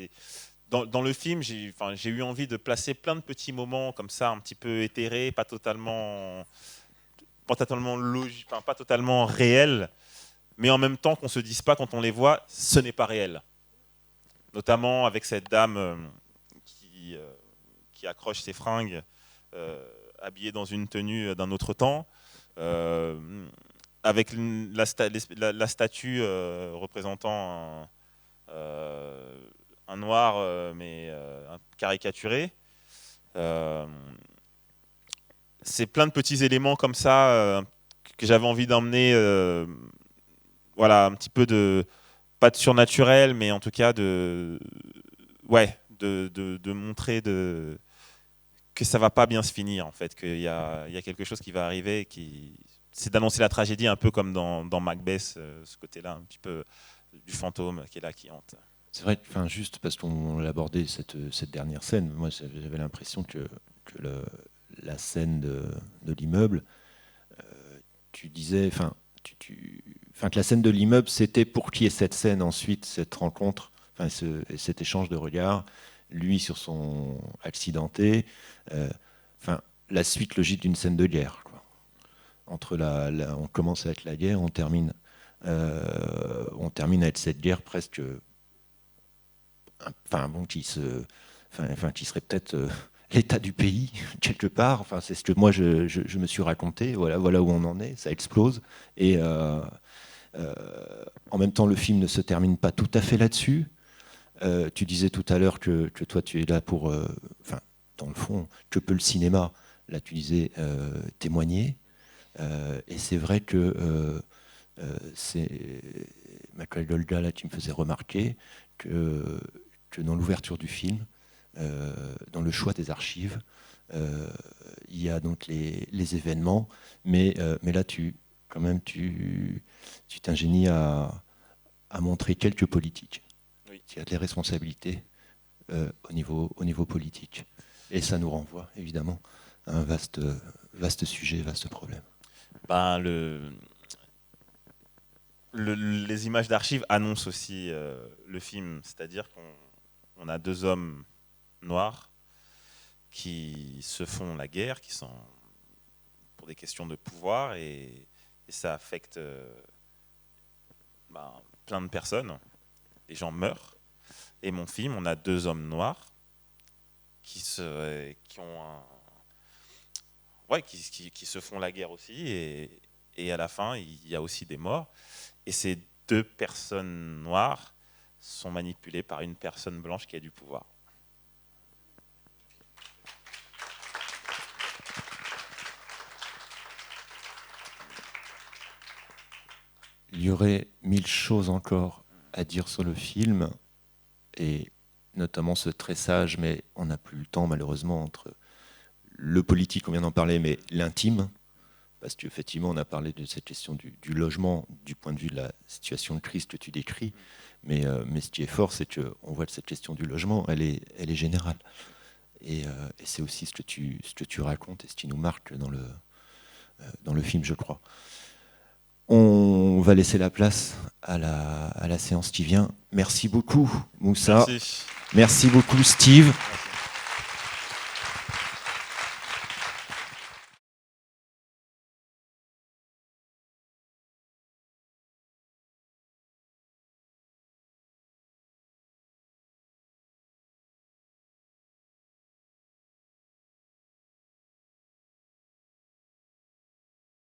Dans le film, j'ai eu envie de placer plein de petits moments comme ça, un petit peu éthérés, pas totalement logiques, pas totalement réels, mais en même temps qu'on se dise pas quand on les voit, ce n'est pas réel. Notamment avec cette dame qui accroche ses fringues habillé dans une tenue d'un autre temps, avec la statue représentant un noir mais caricaturé. C'est plein de petits éléments comme ça que j'avais envie d'emmener, voilà, un petit peu de, pas de surnaturel, mais en tout cas de montrer que ça va pas bien se finir, en fait, qu'il y a quelque chose qui va arriver, c'est d'annoncer la tragédie, un peu comme dans Macbeth, ce côté-là, un petit peu du fantôme qui est là, qui hante. C'est vrai, enfin, juste parce qu'on l'a abordé cette dernière scène, moi j'avais l'impression que la scène de l'immeuble, tu disais, que la scène de l'immeuble, c'était pour qu'il y ait cette scène ensuite, cette rencontre, cet échange de regards, lui sur son accidenté, la suite logique d'une scène de guerre, quoi. Entre on commence avec la guerre, on termine avec cette guerre presque, qui serait peut-être l'état du pays quelque part. Enfin, c'est ce que moi je me suis raconté. Voilà où on en est. Ça explose et en même temps le film ne se termine pas tout à fait là-dessus. Tu disais tout à l'heure que toi tu es là pour, dans le fond, que peut le cinéma. Là tu disais témoigner. Et c'est vrai que c'est ma collègue Olga là qui me faisait remarquer que dans l'ouverture du film, dans le choix des archives, il y a donc les événements, mais là tu t'ingénies à montrer quelques politiques. Oui. Il y a des responsabilités au niveau politique. Et ça nous renvoie évidemment à un vaste sujet, vaste problème. Les images d'archives annoncent aussi le film, c'est-à-dire qu'on a deux hommes noirs qui se font la guerre, qui sont pour des questions de pouvoir, et ça affecte plein de personnes. Les gens meurent. Et mon film, on a deux hommes noirs qui se font la guerre aussi, et à la fin, il y a aussi des morts. Et ces deux personnes noires sont manipulées par une personne blanche qui a du pouvoir. Il y aurait 1000 choses encore à dire sur le film, et notamment ce tressage, mais on n'a plus le temps malheureusement, entre le politique, on vient d'en parler, mais l'intime, parce qu'effectivement on a parlé de cette question du logement, du point de vue de la situation de crise que tu décris, mais ce qui est fort, c'est qu'on voit que cette question du logement, elle est générale. Et c'est aussi ce que tu racontes et ce qui nous marque dans le film, je crois. On va laisser la place à la séance qui vient. Merci beaucoup, Moussa. Merci. Merci beaucoup, Steve.